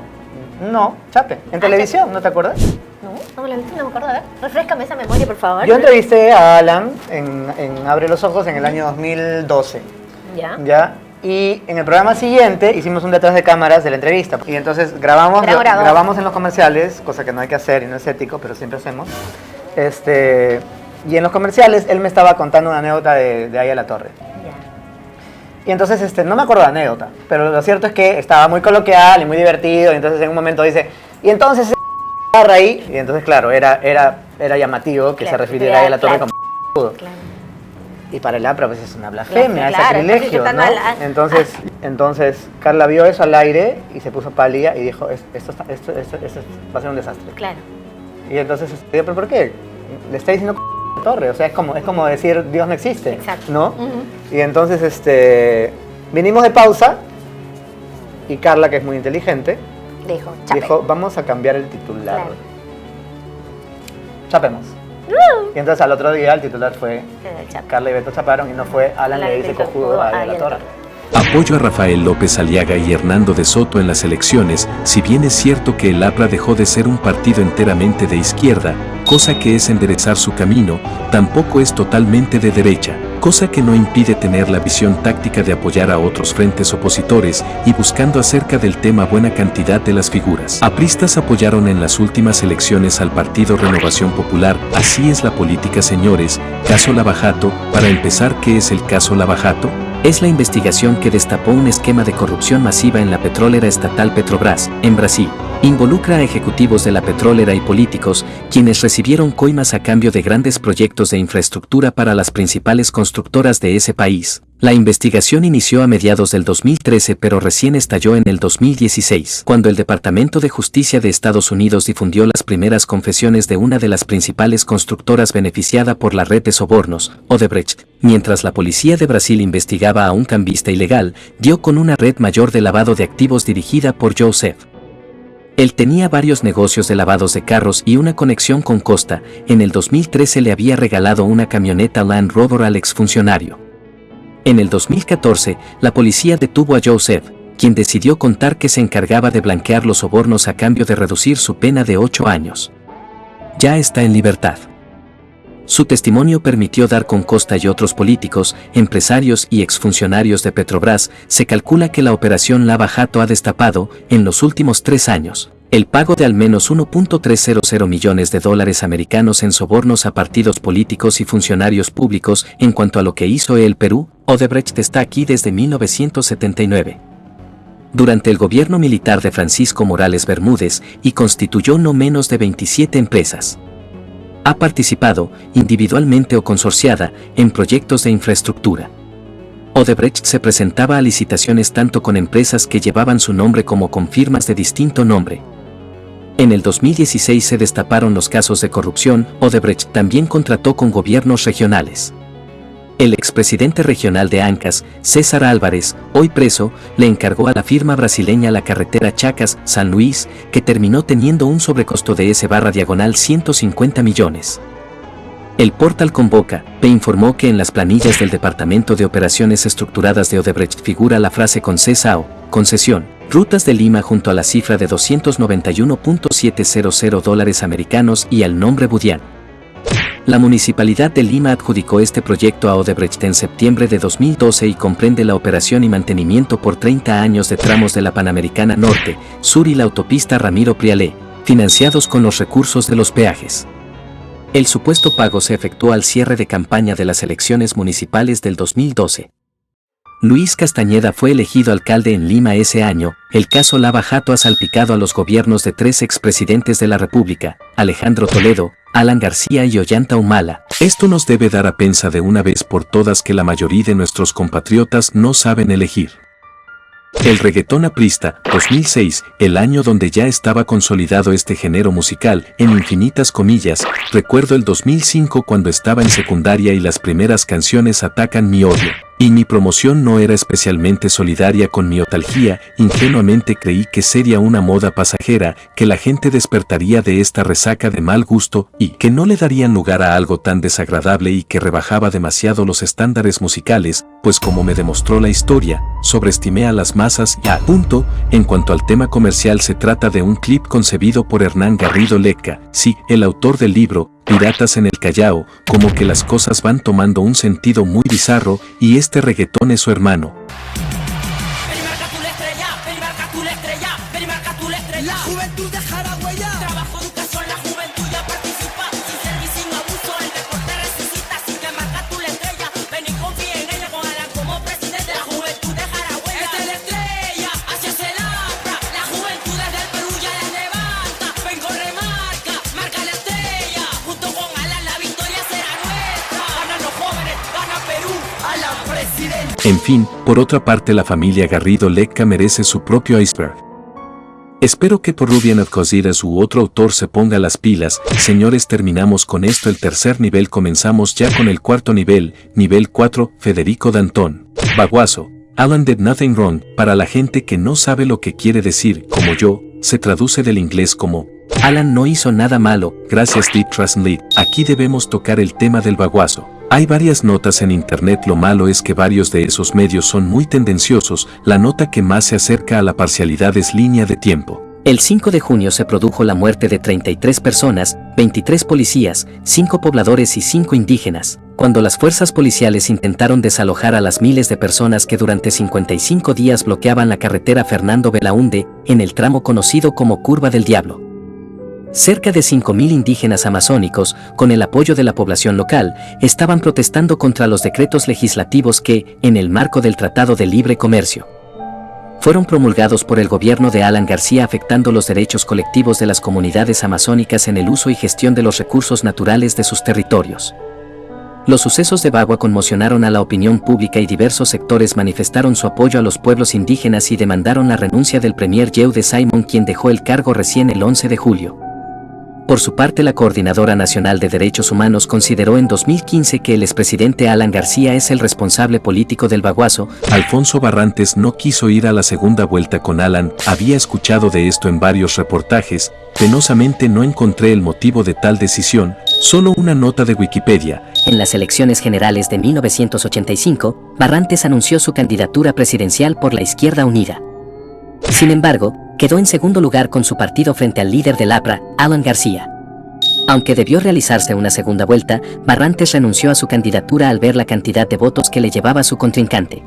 No, chape. En televisión, ¿no te acuerdas? No me lo he visto, no me acuerdo. A ver, refréscame esa memoria, por favor. Yo entrevisté a Alan en Abre los Ojos en el año 2012. ¿Ya? Y en el programa siguiente hicimos un detrás de cámaras de la entrevista. Y entonces grabamos en los comerciales, cosa que no hay que hacer y no es ético, pero siempre hacemos. Y en los comerciales él me estaba contando una anécdota de ahí a la torre. Y entonces no me acuerdo de la anécdota, pero lo cierto es que estaba muy coloquial y muy divertido. Y entonces en un momento dice, y entonces ahí, y entonces claro, era llamativo que se refiriera ahí a la torre como y para el APRA pues es una blasfemia, es sacrilegio, ¿no? Entonces Carla vio eso al aire y se puso pálida y dijo, esto va a ser un desastre. Claro. Y entonces, ¿pero por qué? Le está diciendo torre, o sea, es como decir Dios no existe. Exacto. ¿No? Y entonces vinimos de pausa y Carla, que es muy inteligente, dijo, vamos a cambiar el titular. Claro. Chapemos. Y entonces al otro día el titular fue Carla y Beto chaparon y no fue Alan le dice cojudo a la torre. Apoyo a Rafael López Aliaga y Hernando de Soto en las elecciones. Si bien es cierto que el APRA dejó de ser un partido enteramente de izquierda, cosa que es enderezar su camino, tampoco es totalmente de derecha. cosa que no impide tener la visión táctica de apoyar a otros frentes opositores y buscando acerca del tema buena cantidad de las figuras. Apristas apoyaron en las últimas elecciones al partido Renovación Popular. Así es la política, señores. Caso Lava Jato. Para empezar, ¿qué es el caso Lava Jato? Es la investigación que destapó un esquema de corrupción masiva en la petrolera estatal Petrobras, en Brasil. Involucra a ejecutivos de la petrolera y políticos, quienes recibieron coimas a cambio de grandes proyectos de infraestructura para las principales constructoras de ese país. La investigación inició a mediados del 2013, pero recién estalló en el 2016, cuando el Departamento de Justicia de Estados Unidos difundió las primeras confesiones de una de las principales constructoras beneficiada por la red de sobornos, Odebrecht. Mientras la policía de Brasil investigaba a un cambista ilegal, dio con una red mayor de lavado de activos dirigida por Joseph. Él tenía varios negocios de lavados de carros y una conexión con Costa. En el 2013 le había regalado una camioneta Land Rover al exfuncionario. En el 2014, la policía detuvo a Joseph, quien decidió contar que se encargaba de blanquear los sobornos a cambio de reducir su pena de 8 años. Ya está en libertad. Su testimonio permitió dar con Costa y otros políticos, empresarios y exfuncionarios de Petrobras. Se calcula que la operación Lava Jato ha destapado, en los últimos 3 años, el pago de al menos $1.300 millones de dólares americanos en sobornos a partidos políticos y funcionarios públicos. En cuanto a lo que hizo el Perú, Odebrecht está aquí desde 1979. Durante el gobierno militar de Francisco Morales Bermúdez, y constituyó no menos de 27 empresas. Ha participado, individualmente o consorciada, en proyectos de infraestructura. Odebrecht se presentaba a licitaciones tanto con empresas que llevaban su nombre como con firmas de distinto nombre. En el 2016 se destaparon los casos de corrupción. Odebrecht también contrató con gobiernos regionales. El expresidente regional de Ancas, César Álvarez, hoy preso, le encargó a la firma brasileña la carretera Chacas-San Luis, que terminó teniendo un sobrecosto de S/150 millones. El portal Convoca informó que en las planillas del Departamento de Operaciones Estructuradas de Odebrecht figura la frase CONCESAO, concesión, Rutas de Lima junto a la cifra de $291.700 americanos y al nombre Budián. La Municipalidad de Lima adjudicó este proyecto a Odebrecht en septiembre de 2012 y comprende la operación y mantenimiento por 30 años de tramos de la Panamericana Norte, Sur y la autopista Ramiro Prialé, financiados con los recursos de los peajes. El supuesto pago se efectuó al cierre de campaña de las elecciones municipales del 2012. Luis Castañeda fue elegido alcalde en Lima ese año. El caso Lava Jato ha salpicado a los gobiernos de 3 expresidentes de la República, Alejandro Toledo, Alan García y Ollanta Humala. Esto nos debe dar a pensar de una vez por todas que la mayoría de nuestros compatriotas no saben elegir. El reggaetón aprista, 2006, el año donde ya estaba consolidado este género musical, en infinitas comillas. Recuerdo el 2005 cuando estaba en secundaria y las primeras canciones atacan mi odio. Y mi promoción no era especialmente solidaria con mi otalgia. Ingenuamente creí que sería una moda pasajera, que la gente despertaría de esta resaca de mal gusto y que no le darían lugar a algo tan desagradable y que rebajaba demasiado los estándares musicales, pues como me demostró la historia, sobreestimé a las masas y punto. En cuanto al tema comercial, se trata de un clip concebido por Hernán Garrido Lecca, sí, el autor del libro Piratas en el Callao. Como que las cosas van tomando un sentido muy bizarro y este reggaetón es su hermano. La juventud dejará huella. Trabajo, educación, la juventud ya participa. Sin servir, sin abuso, el deporte resucita. Sin que marca tú la estrella. Ven y confía en ella, con Alan como presidente. La juventud dejará huella. Esta es la estrella, hacia se labra. La juventud desde el Perú ya la levanta. Vengo remarca, marca la estrella. Junto con Alan la victoria será nuestra. Ganan los jóvenes, gana Perú, Alan presidente. En fin, por otra parte, la familia Garrido Lecca merece su propio iceberg. Espero que por Rubian Alcosiras u otro autor se ponga las pilas. Señores, terminamos con esto el tercer nivel. Comenzamos ya con el cuarto nivel. Nivel 4, Federico Dantón. Baguazo. Alan did nothing wrong. Para la gente que no sabe lo que quiere decir, como yo, se traduce del inglés como Alan no hizo nada malo. Gracias Deep Translate. Aquí debemos tocar el tema del baguazo. Hay varias notas en internet. Lo malo es que varios de esos medios son muy tendenciosos. La nota que más se acerca a la parcialidad es Línea de Tiempo. El 5 de junio se produjo la muerte de 33 personas, 23 policías, 5 pobladores y 5 indígenas, cuando las fuerzas policiales intentaron desalojar a las miles de personas que durante 55 días bloqueaban la carretera Fernando Belaúnde, en el tramo conocido como Curva del Diablo. Cerca de 5.000 indígenas amazónicos, con el apoyo de la población local, estaban protestando contra los decretos legislativos que, en el marco del Tratado de Libre Comercio, fueron promulgados por el gobierno de Alan García afectando los derechos colectivos de las comunidades amazónicas en el uso y gestión de los recursos naturales de sus territorios. Los sucesos de Bagua conmocionaron a la opinión pública y diversos sectores manifestaron su apoyo a los pueblos indígenas y demandaron la renuncia del premier Yehude Simon, quien dejó el cargo recién el 11 de julio. Por su parte, la Coordinadora Nacional de Derechos Humanos consideró en 2015 que el expresidente Alan García es el responsable político del baguazo. Alfonso Barrantes no quiso ir a la segunda vuelta con Alan, había escuchado de esto en varios reportajes, penosamente no encontré el motivo de tal decisión, solo una nota de Wikipedia. En las elecciones generales de 1985, Barrantes anunció su candidatura presidencial por la Izquierda Unida. Sin embargo, quedó en segundo lugar con su partido frente al líder del APRA, Alan García. Aunque debió realizarse una segunda vuelta, Barrantes renunció a su candidatura al ver la cantidad de votos que le llevaba su contrincante.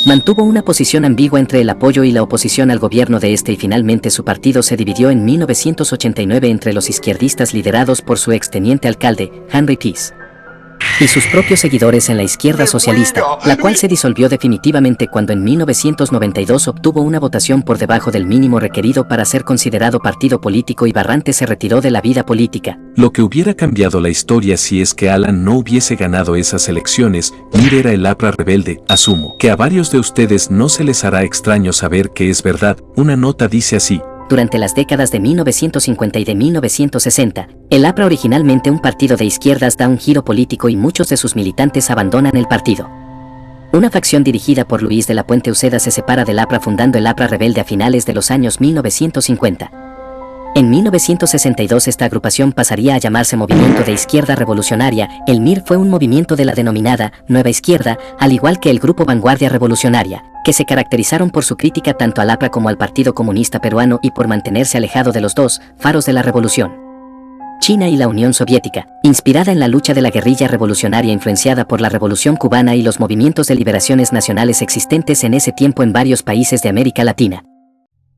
Mantuvo una posición ambigua entre el apoyo y la oposición al gobierno de este y finalmente su partido se dividió en 1989 entre los izquierdistas liderados por su exteniente alcalde, Henry Pease, y sus propios seguidores en la izquierda socialista, la cual se disolvió definitivamente cuando en 1992 obtuvo una votación por debajo del mínimo requerido para ser considerado partido político y Barrantes se retiró de la vida política. Lo que hubiera cambiado la historia si es que Alan no hubiese ganado esas elecciones, MIR era el APRA rebelde. Asumo que a varios de ustedes no se les hará extraño saber que es verdad. Una nota dice así. Durante las décadas de 1950 y de 1960, el APRA, originalmente un partido de izquierdas, da un giro político y muchos de sus militantes abandonan el partido. Una facción dirigida por Luis de la Puente Uceda se separa del APRA fundando el APRA Rebelde a finales de los años 1950. En 1962 esta agrupación pasaría a llamarse Movimiento de Izquierda Revolucionaria. El MIR fue un movimiento de la denominada Nueva Izquierda, al igual que el Grupo Vanguardia Revolucionaria, que se caracterizaron por su crítica tanto al APRA como al Partido Comunista Peruano y por mantenerse alejado de los dos faros de la revolución, China y la Unión Soviética, inspirada en la lucha de la guerrilla revolucionaria influenciada por la Revolución Cubana y los movimientos de liberaciones nacionales existentes en ese tiempo en varios países de América Latina,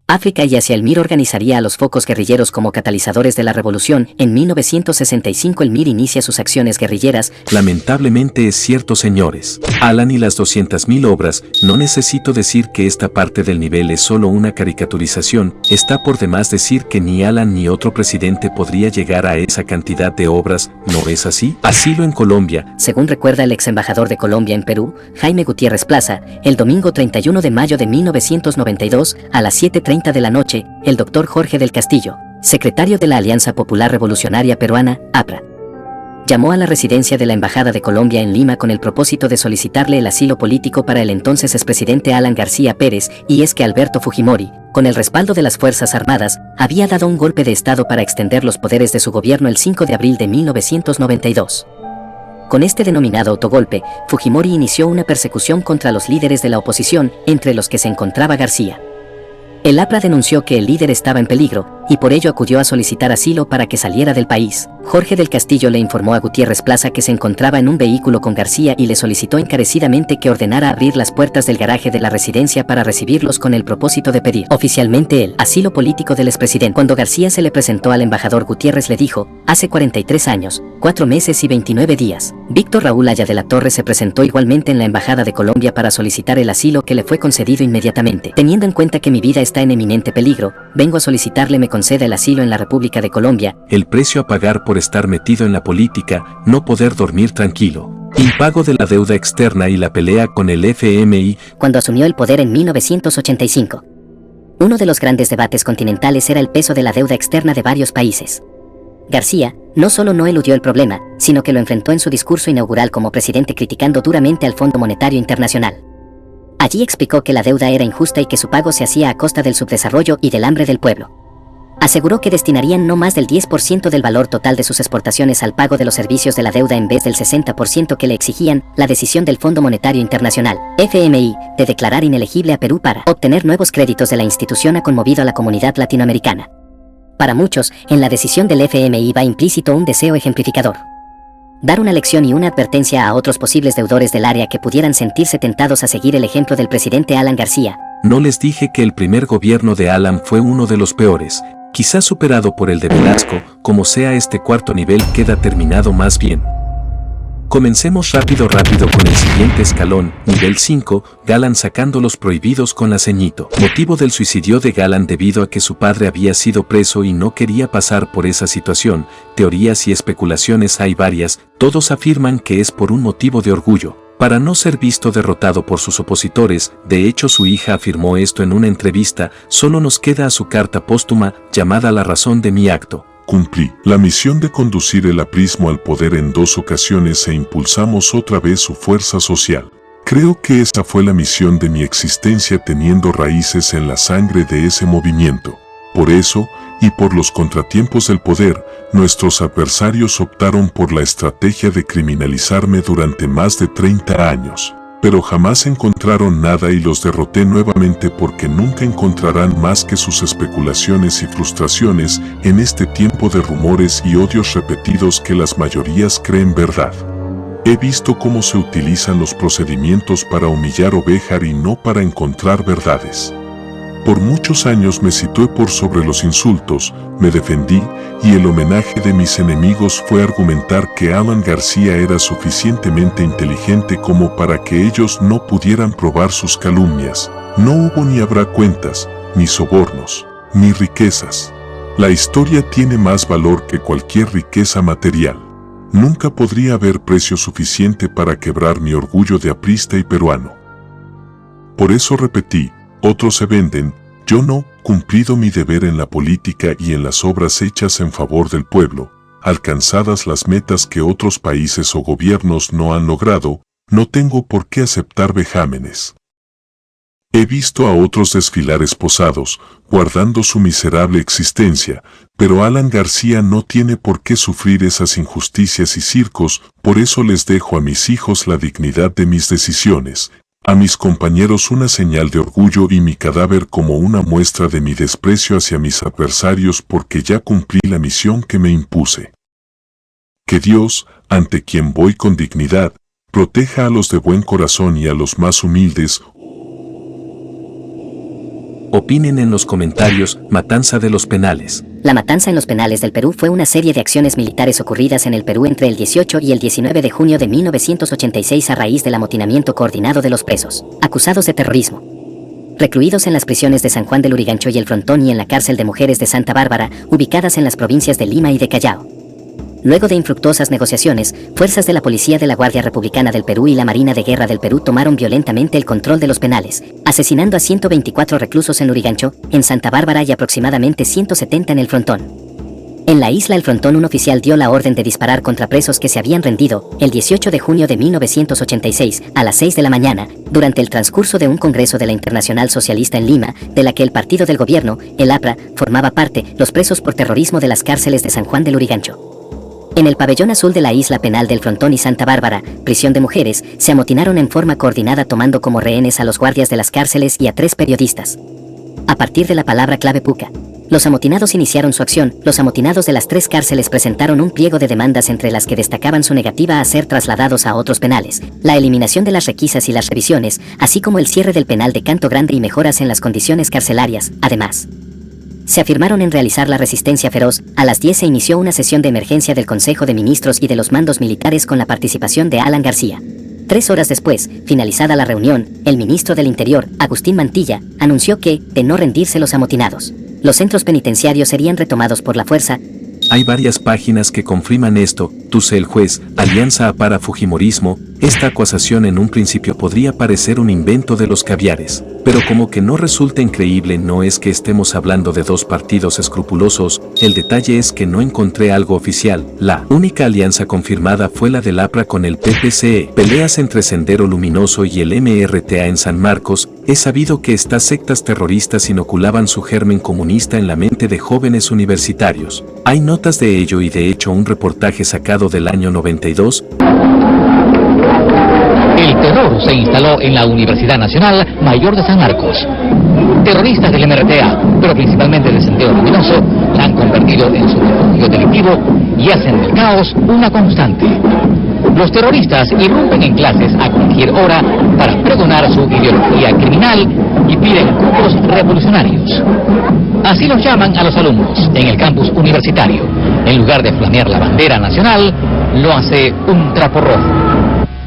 África y Asia. El MIR organizaría a los focos guerrilleros como catalizadores de la revolución. En 1965 el MIR inicia sus acciones guerrilleras. Lamentablemente es cierto, señores. Alan y las 200.000 obras, no necesito decir que esta parte del nivel es solo una caricaturización, está por demás decir que ni Alan ni otro presidente podría llegar a esa cantidad de obras, ¿no es así? Asilo en Colombia. Según recuerda el ex embajador de Colombia en Perú, Jaime Gutiérrez Plaza, el domingo 31 de mayo de 1992, a las 7:30 de la noche, el doctor Jorge del Castillo, secretario de la Alianza Popular Revolucionaria Peruana, APRA, llamó a la residencia de la Embajada de Colombia en Lima con el propósito de solicitarle el asilo político para el entonces expresidente Alan García Pérez, y es que Alberto Fujimori, con el respaldo de las Fuerzas Armadas, había dado un golpe de Estado para extender los poderes de su gobierno el 5 de abril de 1992. Con este denominado autogolpe, Fujimori inició una persecución contra los líderes de la oposición, entre los que se encontraba García. El APRA denunció que el líder estaba en peligro, y por ello acudió a solicitar asilo para que saliera del país. Jorge del Castillo le informó a Gutiérrez Plaza que se encontraba en un vehículo con García y le solicitó encarecidamente que ordenara abrir las puertas del garaje de la residencia para recibirlos con el propósito de pedir oficialmente el asilo político del expresidente. Cuando García se le presentó al embajador, Gutiérrez le dijo: hace 43 años, 4 meses y 29 días. Víctor Raúl Aya de la Torre se presentó igualmente en la Embajada de Colombia para solicitar el asilo, que le fue concedido inmediatamente. Teniendo en cuenta que mi vida está en eminente peligro, vengo a solicitarle me conceda el asilo en la República de Colombia. El precio a pagar por estar metido en la política, no poder dormir tranquilo. Impago de la deuda externa y la pelea con el FMI. Cuando asumió el poder en 1985, uno de los grandes debates continentales era el peso de la deuda externa de varios países. García no solo no eludió el problema, sino que lo enfrentó en su discurso inaugural como presidente, criticando duramente al Fondo Monetario Internacional. Allí explicó que la deuda era injusta y que su pago se hacía a costa del subdesarrollo y del hambre del pueblo. Aseguró que destinarían no más del 10% del valor total de sus exportaciones al pago de los servicios de la deuda en vez del 60% que le exigían la decisión del Fondo Monetario Internacional, FMI, de declarar inelegible a Perú para obtener nuevos créditos de la institución ha conmovido a la comunidad latinoamericana. Para muchos, en la decisión del FMI va implícito un deseo ejemplificador: dar una lección y una advertencia a otros posibles deudores del área que pudieran sentirse tentados a seguir el ejemplo del presidente Alan García. No les dije que el primer gobierno de Alan fue uno de los peores, quizás superado por el de Velasco. Como sea, este cuarto nivel queda terminado más bien. Comencemos rápido con el siguiente escalón, nivel 5, Galán sacando los prohibidos con la ceñito. Motivo del suicidio de Galán debido a que su padre había sido preso y no quería pasar por esa situación. Teorías y especulaciones hay varias, todos afirman que es por un motivo de orgullo, para no ser visto derrotado por sus opositores. De hecho, su hija afirmó esto en una entrevista. Solo nos queda a su carta póstuma, llamada La razón de mi acto. Cumplí la misión de conducir el aprismo al poder en 2 ocasiones e impulsamos otra vez su fuerza social. Creo que esa fue la misión de mi existencia, teniendo raíces en la sangre de ese movimiento. Por eso, y por los contratiempos del poder, nuestros adversarios optaron por la estrategia de criminalizarme durante más de 30 años. Pero jamás encontraron nada y los derroté nuevamente, porque nunca encontrarán más que sus especulaciones y frustraciones en este tiempo de rumores y odios repetidos que las mayorías creen verdad. He visto cómo se utilizan los procedimientos para humillar o vejar y no para encontrar verdades. Por muchos años me situé por sobre los insultos, me defendí, y el homenaje de mis enemigos fue argumentar que Alan García era suficientemente inteligente como para que ellos no pudieran probar sus calumnias. No hubo ni habrá cuentas, ni sobornos, ni riquezas. La historia tiene más valor que cualquier riqueza material. Nunca podría haber precio suficiente para quebrar mi orgullo de aprista y peruano. Por eso repetí: otros se venden, yo no. Cumplido mi deber en la política y en las obras hechas en favor del pueblo, alcanzadas las metas que otros países o gobiernos no han logrado, no tengo por qué aceptar vejámenes. He visto a otros desfilar esposados, guardando su miserable existencia, pero Alan García no tiene por qué sufrir esas injusticias y circos. Por eso les dejo a mis hijos la dignidad de mis decisiones, a mis compañeros una señal de orgullo y mi cadáver como una muestra de mi desprecio hacia mis adversarios, porque ya cumplí la misión que me impuse. Que Dios, ante quien voy con dignidad, proteja a los de buen corazón y a los más humildes. Opinen en los comentarios. Matanza de los Penales. La matanza en los penales del Perú fue una serie de acciones militares ocurridas en el Perú entre el 18 y el 19 de junio de 1986 a raíz del amotinamiento coordinado de los presos, acusados de terrorismo, recluidos en las prisiones de San Juan del Lurigancho y el Frontón y en la cárcel de mujeres de Santa Bárbara, ubicadas en las provincias de Lima y de Callao. Luego de infructuosas negociaciones, fuerzas de la Policía de la Guardia Republicana del Perú y la Marina de Guerra del Perú tomaron violentamente el control de los penales, asesinando a 124 reclusos en Lurigancho, en Santa Bárbara y aproximadamente 170 en el Frontón. En la isla El Frontón, un oficial dio la orden de disparar contra presos que se habían rendido el 18 de junio de 1986 a las 6 de la mañana, durante el transcurso de un congreso de la Internacional Socialista en Lima, de la que el partido del gobierno, el APRA, formaba parte. Los presos por terrorismo de las cárceles de San Juan del Lurigancho. En el pabellón azul de la isla penal del Frontón y Santa Bárbara, prisión de mujeres, se amotinaron en forma coordinada, tomando como rehenes a los guardias de las cárceles y a 3 periodistas. A partir de la palabra clave puca, los amotinados iniciaron su acción. Los amotinados de las 3 cárceles presentaron un pliego de demandas, entre las que destacaban su negativa a ser trasladados a otros penales, la eliminación de las requisas y las revisiones, así como el cierre del penal de Canto Grande y mejoras en las condiciones carcelarias. Además, se afirmaron en realizar la resistencia feroz. A las 10 se inició una sesión de emergencia del Consejo de Ministros y de los mandos militares con la participación de Alan García. 3 horas después, finalizada la reunión, el ministro del Interior, Agustín Mantilla, anunció que, de no rendirse los amotinados, los centros penitenciarios serían retomados por la fuerza. Hay varias páginas que confirman esto. Tuce el juez, Alianza para Fujimorismo, Esta acusación en un principio podría parecer un invento de los caviares, pero como que no resulta increíble, no es que estemos hablando de dos partidos escrupulosos, el detalle es que no encontré algo oficial. La única alianza confirmada fue la del APRA con el PPCE. Peleas entre Sendero Luminoso y el MRTA en San Marcos. Es sabido que estas sectas terroristas inoculaban su germen comunista en la mente de jóvenes universitarios. Hay notas de ello y de hecho un reportaje sacado del año 92. El terror se instaló en la Universidad Nacional Mayor de San Marcos. Terroristas del MRTA, pero principalmente del Sendero Luminoso, la han convertido en su refugio delictivo y hacen del caos una constante. Los terroristas irrumpen en clases a cualquier hora para pregonar su ideología criminal y piden grupos revolucionarios. Así los llaman a los alumnos en el campus universitario. En lugar de flamear la bandera nacional, lo hace un trapo rojo.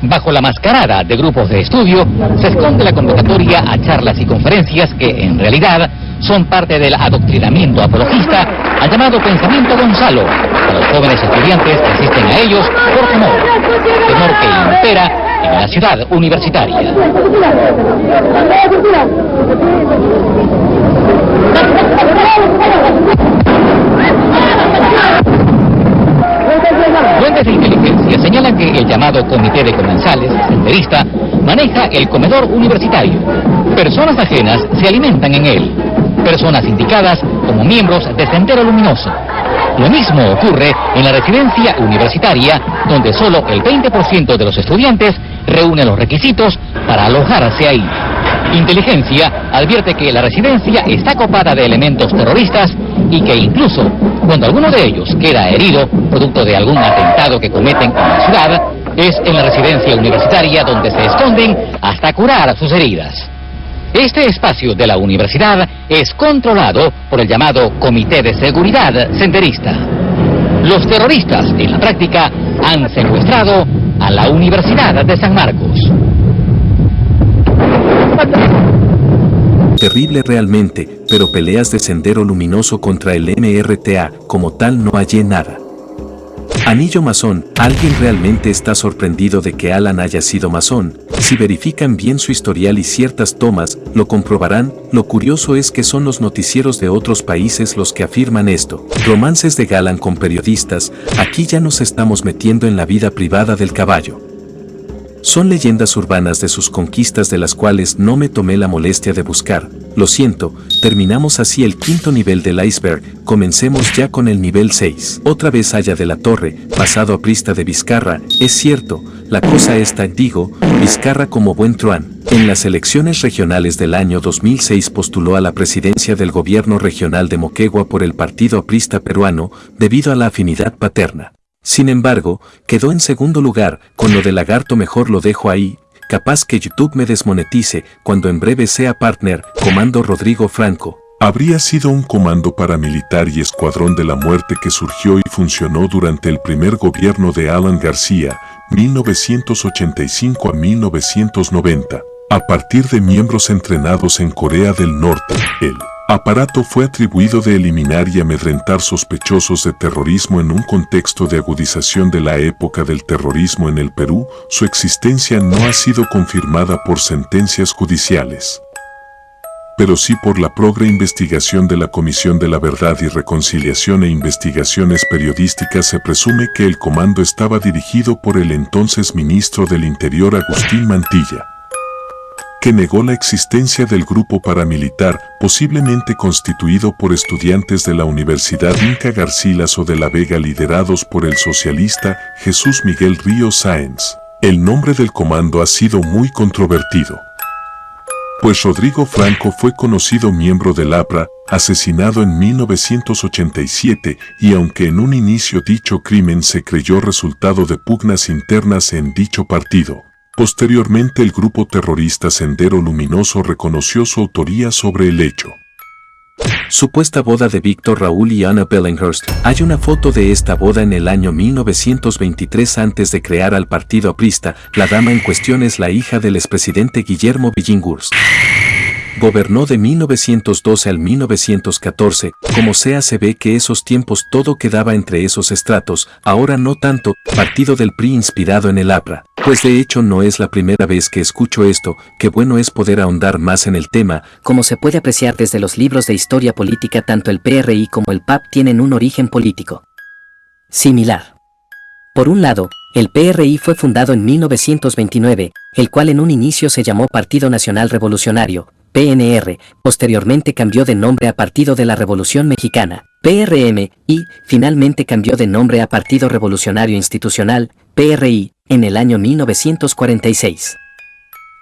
Bajo la mascarada de grupos de estudio, se esconde la convocatoria a charlas y conferencias que, en realidad, son parte del adoctrinamiento apologista al llamado Pensamiento Gonzalo, a los jóvenes estudiantes que asisten a ellos por temor que impera en la ciudad universitaria. Fuentes de inteligencia señalan que el llamado Comité de Comensales, senderista, maneja el comedor universitario. Personas ajenas se alimentan en él. Personas indicadas como miembros de Sendero Luminoso. Lo mismo ocurre en la residencia universitaria, donde solo el 20% de los estudiantes reúne los requisitos para alojarse ahí. Inteligencia advierte que la residencia está copada de elementos terroristas y que incluso cuando alguno de ellos queda herido, producto de algún atentado que cometen en la ciudad, es en la residencia universitaria donde se esconden hasta curar sus heridas. Este espacio de la universidad es controlado por el llamado Comité de Seguridad Senderista. Los terroristas, en la práctica, han secuestrado a la Universidad de San Marcos. Terrible realmente, pero peleas de Sendero Luminoso contra el MRTA, como tal no hallé nada. Anillo masón, ¿alguien realmente está sorprendido de que Alan haya sido masón? Si verifican bien su historial y ciertas tomas, lo comprobarán. Lo curioso es que son los noticieros de otros países los que afirman esto. Romances de Galán con periodistas, aquí ya nos estamos metiendo en la vida privada del caballo. Son leyendas urbanas de sus conquistas de las cuales no me tomé la molestia de buscar. Lo siento, terminamos así el quinto nivel del iceberg, comencemos ya con el nivel 6. Otra vez Aya de la Torre, pasado aprista de Vizcarra, es cierto, la cosa está, digo, Vizcarra como buen truán. En las elecciones regionales del año 2006 postuló a la presidencia del gobierno regional de Moquegua por el partido aprista peruano, debido a la afinidad paterna. Sin embargo, quedó en segundo lugar. Con lo de Lagarto mejor lo dejo ahí, capaz que YouTube me desmonetice cuando en breve sea partner. Comando Rodrigo Franco. Habría sido un comando paramilitar y escuadrón de la muerte que surgió y funcionó durante el primer gobierno de Alan García, 1985 a 1990, a partir de miembros entrenados en Corea del Norte. El aparato fue atribuido de eliminar y amedrentar sospechosos de terrorismo en un contexto de agudización de la época del terrorismo en el Perú. Su existencia no ha sido confirmada por sentencias judiciales, pero sí por la progre investigación de la Comisión de la Verdad y Reconciliación e investigaciones periodísticas. Se presume que el comando estaba dirigido por el entonces ministro del Interior Agustín Mantilla, que negó la existencia del grupo paramilitar, posiblemente constituido por estudiantes de la Universidad Inca Garcilaso de la Vega liderados por el socialista Jesús Miguel Ríos Sáenz. El nombre del comando ha sido muy controvertido, pues Rodrigo Franco fue conocido miembro del APRA, asesinado en 1987, y aunque en un inicio dicho crimen se creyó resultado de pugnas internas en dicho partido, posteriormente el grupo terrorista Sendero Luminoso reconoció su autoría sobre el hecho. Supuesta boda de Víctor Raúl y Anna Bellinghurst. Hay una foto de esta boda en el año 1923 antes de crear al partido aprista. La dama en cuestión es la hija del expresidente Guillermo Billinghurst. Gobernó de 1912 al 1914, como sea se ve que esos tiempos todo quedaba entre esos estratos, ahora no tanto, partido del PRI inspirado en el APRA. Pues de hecho no es la primera vez que escucho esto, qué bueno es poder ahondar más en el tema. Como se puede apreciar desde los libros de historia política, tanto el PRI como el PAP tienen un origen político similar. Por un lado, el PRI fue fundado en 1929, el cual en un inicio se llamó Partido Nacional Revolucionario, PNR, posteriormente cambió de nombre a Partido de la Revolución Mexicana, PRM, y finalmente cambió de nombre a Partido Revolucionario Institucional, PRI, en el año 1946.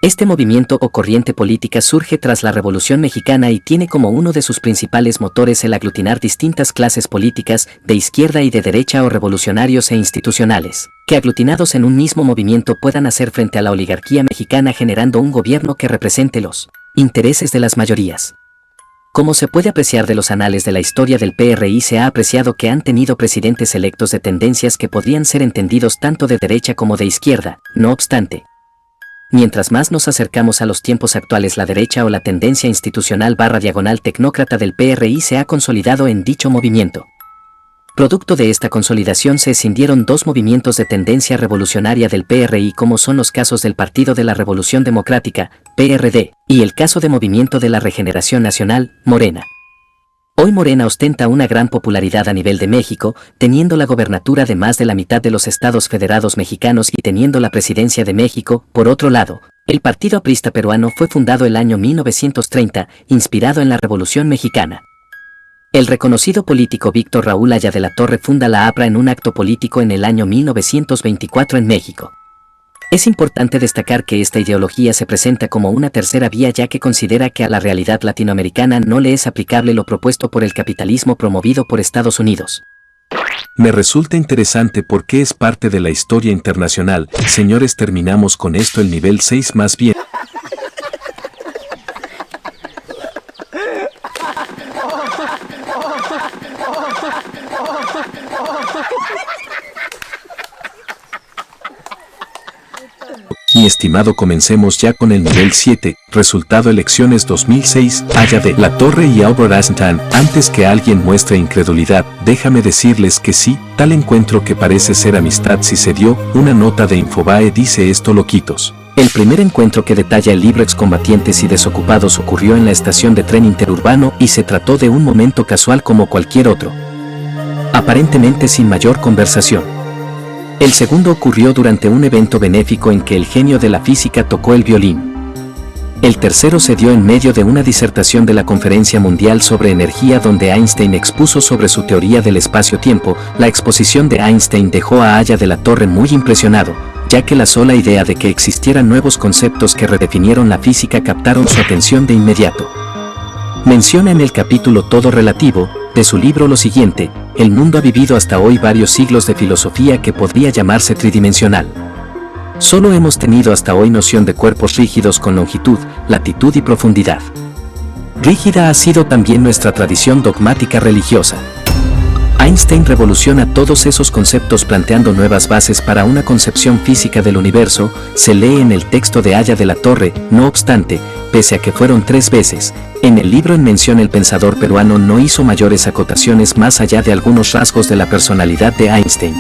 Este movimiento o corriente política surge tras la Revolución Mexicana y tiene como uno de sus principales motores el aglutinar distintas clases políticas, de izquierda y de derecha o revolucionarios e institucionales, que aglutinados en un mismo movimiento puedan hacer frente a la oligarquía mexicana generando un gobierno que represente los intereses de las mayorías. Como se puede apreciar de los anales de la historia del PRI, se ha apreciado que han tenido presidentes electos de tendencias que podrían ser entendidos tanto de derecha como de izquierda. No obstante, mientras más nos acercamos a los tiempos actuales, la derecha o la tendencia institucional / tecnócrata del PRI se ha consolidado en dicho movimiento. Producto de esta consolidación se escindieron dos movimientos de tendencia revolucionaria del PRI, como son los casos del Partido de la Revolución Democrática, PRD, y el caso de Movimiento de la Regeneración Nacional, Morena. Hoy Morena ostenta una gran popularidad a nivel de México, teniendo la gobernatura de más de la mitad de los estados federados mexicanos y teniendo la presidencia de México. Por otro lado, el Partido Aprista Peruano fue fundado el año 1930, inspirado en la Revolución Mexicana. El reconocido político Víctor Raúl Haya de la Torre funda la APRA en un acto político en el año 1924 en México. Es importante destacar que esta ideología se presenta como una tercera vía, ya que considera que a la realidad latinoamericana no le es aplicable lo propuesto por el capitalismo promovido por Estados Unidos. Me resulta interesante porque es parte de la historia internacional. Señores, terminamos con esto el nivel 6 más bien. Mi estimado, comencemos ya con el nivel 7, resultado elecciones 2006, Haya de la Torre y Albert Einstein. Antes que alguien muestre incredulidad, déjame decirles que sí, tal encuentro que parece ser amistad sí se dio. Una nota de Infobae dice esto, loquitos. El primer encuentro que detalla el libro Excombatientes y Desocupados ocurrió en la estación de tren interurbano y se trató de un momento casual como cualquier otro, aparentemente sin mayor conversación. El segundo ocurrió durante un evento benéfico en que el genio de la física tocó el violín. El tercero se dio en medio de una disertación de la Conferencia Mundial sobre Energía donde Einstein expuso sobre su teoría del espacio-tiempo. La exposición de Einstein dejó a Haya de la Torre muy impresionado, ya que la sola idea de que existieran nuevos conceptos que redefinieron la física captaron su atención de inmediato. Menciona en el capítulo Todo Relativo de su libro lo siguiente: el mundo ha vivido hasta hoy varios siglos de filosofía que podría llamarse tridimensional. Solo hemos tenido hasta hoy noción de cuerpos rígidos con longitud, latitud y profundidad. Rígida ha sido también nuestra tradición dogmática religiosa. Einstein revoluciona todos esos conceptos planteando nuevas bases para una concepción física del universo, se lee en el texto de Haya de la Torre. No obstante, pese a que fueron 3 veces, en el libro en mención el pensador peruano no hizo mayores acotaciones más allá de algunos rasgos de la personalidad de Einstein.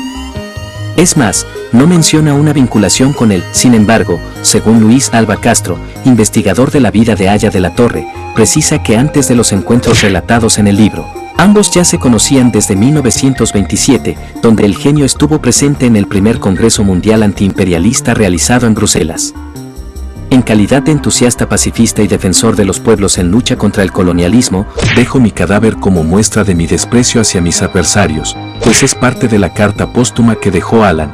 Es más, no menciona una vinculación con él. Sin embargo, según Luis Alba Castro, investigador de la vida de Haya de la Torre, precisa que antes de los encuentros relatados en el libro, ambos ya se conocían desde 1927, donde el genio estuvo presente en el primer Congreso Mundial Antiimperialista realizado en Bruselas. En calidad de entusiasta pacifista y defensor de los pueblos en lucha contra el colonialismo, dejo mi cadáver como muestra de mi desprecio hacia mis adversarios, pues es parte de la carta póstuma que dejó Alan.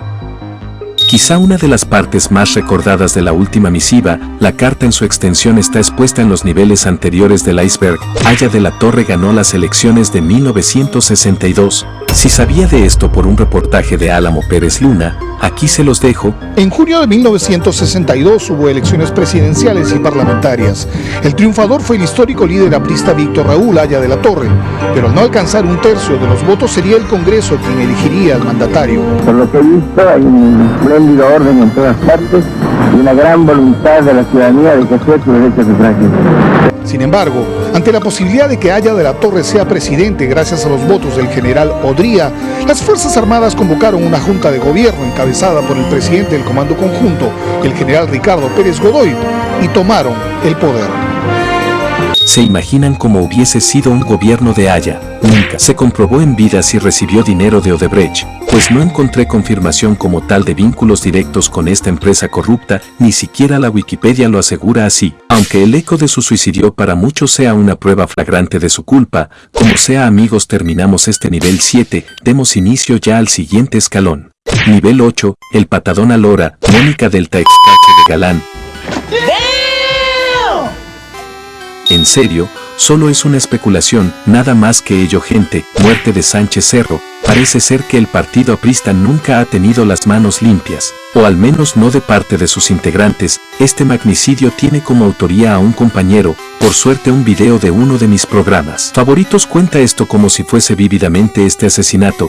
Quizá una de las partes más recordadas de la última misiva, la carta en su extensión está expuesta en los niveles anteriores del iceberg. Haya de la Torre ganó las elecciones de 1962. Si sabía de esto por un reportaje de Álamo Pérez Luna, aquí se los dejo. En junio de 1962 hubo elecciones presidenciales y parlamentarias. El triunfador fue el histórico líder aprista Víctor Raúl Haya de la Torre, pero al no alcanzar 1/3 de los votos sería el Congreso quien elegiría al mandatario. Por lo que he visto, hay un espléndido orden en todas partes y una gran voluntad de la ciudadanía de ejercer su derecho a sufragio. Sin embargo, ante la posibilidad de que Aya de la Torre sea presidente gracias a los votos del general Odría, las Fuerzas Armadas convocaron una junta de gobierno encabezada por el presidente del Comando Conjunto, el general Ricardo Pérez Godoy, y tomaron el poder. ¿Se imaginan cómo hubiese sido un gobierno de Aya? Nunca se comprobó en vida si recibió dinero de Odebrecht, pues no encontré confirmación como tal de vínculos directos con esta empresa corrupta, ni siquiera la Wikipedia lo asegura así. Aunque el eco de su suicidio para muchos sea una prueba flagrante de su culpa, como sea amigos, terminamos este nivel 7, demos inicio ya al siguiente escalón. Nivel 8, el patadón a Lora, Mónica Delta Excache de Galán. En serio, solo es una especulación, nada más que ello, gente. Muerte de Sánchez Cerro. Parece ser que el partido aprista nunca ha tenido las manos limpias, o al menos no de parte de sus integrantes. Este magnicidio tiene como autoría a un compañero, por suerte un video de uno de mis programas favoritos cuenta esto como si fuese vívidamente este asesinato.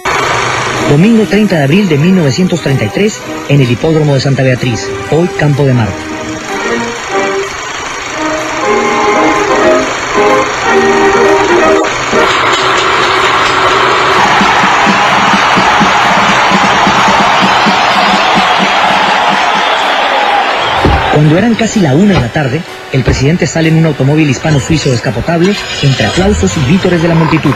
Domingo 30 de abril de 1933, en el hipódromo de Santa Beatriz, hoy Campo de Marte. Cuando eran casi la 1 de la tarde, el presidente sale en un automóvil hispano-suizo descapotable entre aplausos y vítores de la multitud.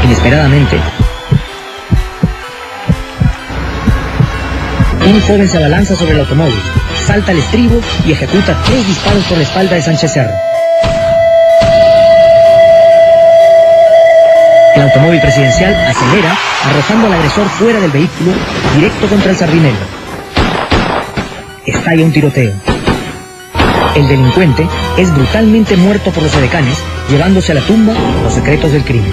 Inesperadamente, un joven se abalanza sobre el automóvil, salta al estribo y ejecuta 3 disparos por la espalda de Sánchez Cerro. El automóvil presidencial acelera, arrojando al agresor fuera del vehículo, directo contra el sardinero. Estalla un tiroteo. El delincuente es brutalmente muerto por los edecanes, llevándose a la tumba los secretos del crimen.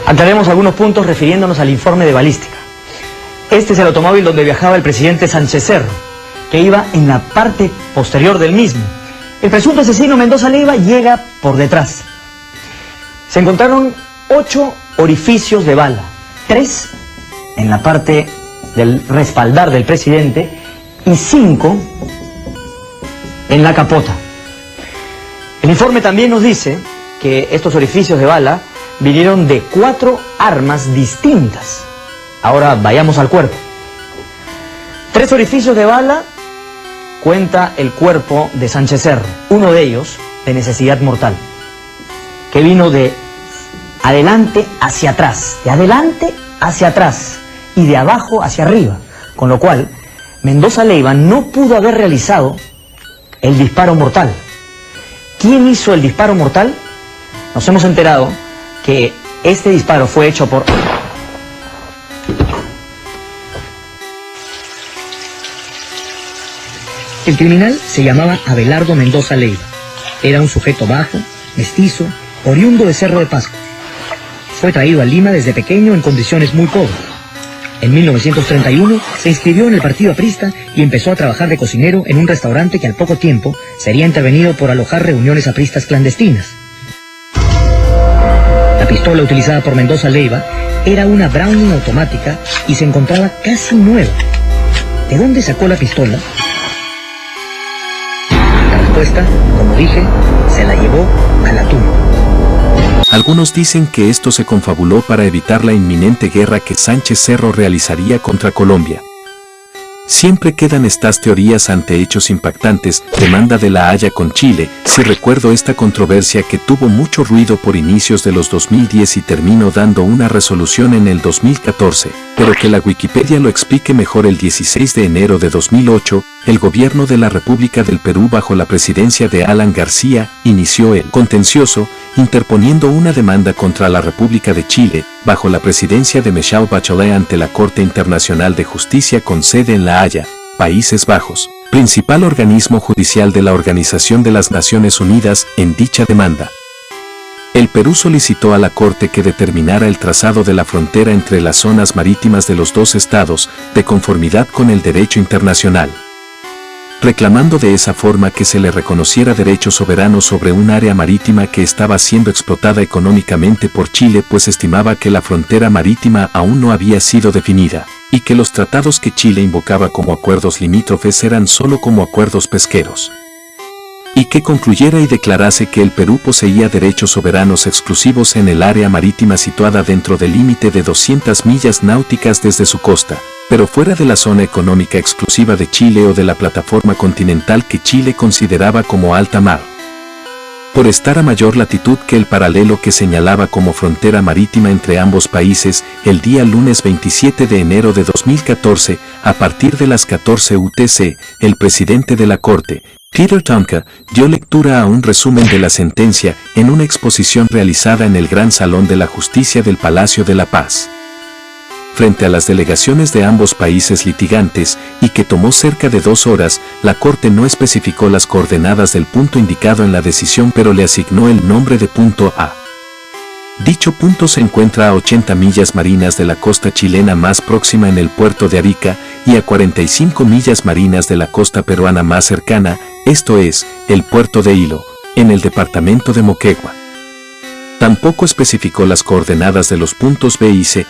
Aclaremos algunos puntos refiriéndonos al informe de balística. Este es el automóvil donde viajaba el presidente Sánchez Cerro, que iba en la parte posterior del mismo. El presunto asesino Mendoza Leiva llega por detrás. Se encontraron 8 orificios de bala, 3 en la parte del respaldar del presidente y 5 en la capota. El informe también nos dice que estos orificios de bala vinieron de 4 armas distintas. Ahora vayamos al cuerpo. 3 orificios de bala cuenta el cuerpo de Sánchez Cerro, uno de ellos de necesidad mortal, que vino de adelante hacia atrás, de adelante hacia atrás y de abajo hacia arriba, con lo cual Mendoza Leiva no pudo haber realizado el disparo mortal. ¿Quién hizo el disparo mortal? Nos hemos enterado que este disparo fue hecho por... El criminal se llamaba Abelardo Mendoza Leiva. Era un sujeto bajo, mestizo, oriundo de Cerro de Pasco. Fue traído a Lima desde pequeño en condiciones muy pobres. En 1931 se inscribió en el partido aprista y empezó a trabajar de cocinero en un restaurante que al poco tiempo sería intervenido por alojar reuniones apristas clandestinas. La pistola utilizada por Mendoza Leiva era una Browning automática y se encontraba casi nueva. ¿De dónde sacó la pistola? La respuesta, como dije, se la llevó a la tumba. Algunos dicen que esto se confabuló para evitar la inminente guerra que Sánchez Cerro realizaría contra Colombia. Siempre quedan estas teorías ante hechos impactantes, demanda de La Haya con Chile, si recuerdo esta controversia que tuvo mucho ruido por inicios de los 2010 y terminó dando una resolución en el 2014, pero que la Wikipedia lo explique mejor. El 16 de enero de 2008, el gobierno de la República del Perú bajo la presidencia de Alan García, inició el contencioso, interponiendo una demanda contra la República de Chile, bajo la presidencia de Michelle Bachelet ante la Corte Internacional de Justicia con sede en La Haya, Países Bajos, principal organismo judicial de la Organización de las Naciones Unidas en dicha demanda. El Perú solicitó a la Corte que determinara el trazado de la frontera entre las zonas marítimas de los dos estados, de conformidad con el derecho internacional. reclamando de esa forma que se le reconociera derecho soberano sobre un área marítima que estaba siendo explotada económicamente por Chile, pues estimaba que la frontera marítima aún no había sido definida, y que los tratados que Chile invocaba como acuerdos limítrofes eran solo como acuerdos pesqueros. Y que concluyera y declarase que el Perú poseía derechos soberanos exclusivos en el área marítima situada dentro del límite de 200 millas náuticas desde su costa, pero fuera de la zona económica exclusiva de Chile o de la plataforma continental que Chile consideraba como alta mar. Por estar a mayor latitud que el paralelo que señalaba como frontera marítima entre ambos países, el día lunes 27 de enero de 2014, a partir de las 14 UTC, el presidente de la Corte, Peter Tonka, dio lectura a un resumen de la sentencia en una exposición realizada en el Gran Salón de la Justicia del Palacio de la Paz. Frente a las delegaciones de ambos países litigantes, y que tomó cerca de 2 horas, la Corte no especificó las coordenadas del punto indicado en la decisión, pero le asignó el nombre de punto A. Dicho punto se encuentra a 80 millas marinas de la costa chilena más próxima en el puerto de Arica y a 45 millas marinas de la costa peruana más cercana, esto es, el puerto de Hilo, en el departamento de Moquegua. Tampoco especificó las coordenadas de los puntos B y C.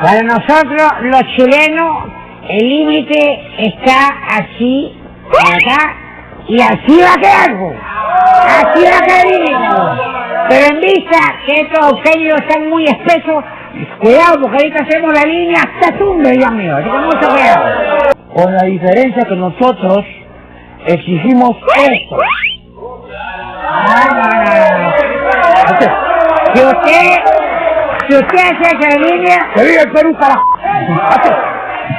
Para nosotros, los chilenos, el límite está así, acá, y así va a quedar. Así va a quedar. Pero en vista que estos agujeros están muy espesos, cuidado, porque ahorita hacemos la línea hasta Tumbe, Dios mío, con mucho cuidado. Con la diferencia que nosotros exigimos esto. Si usted hace esa línea, ¡que vive el Perú, carajo!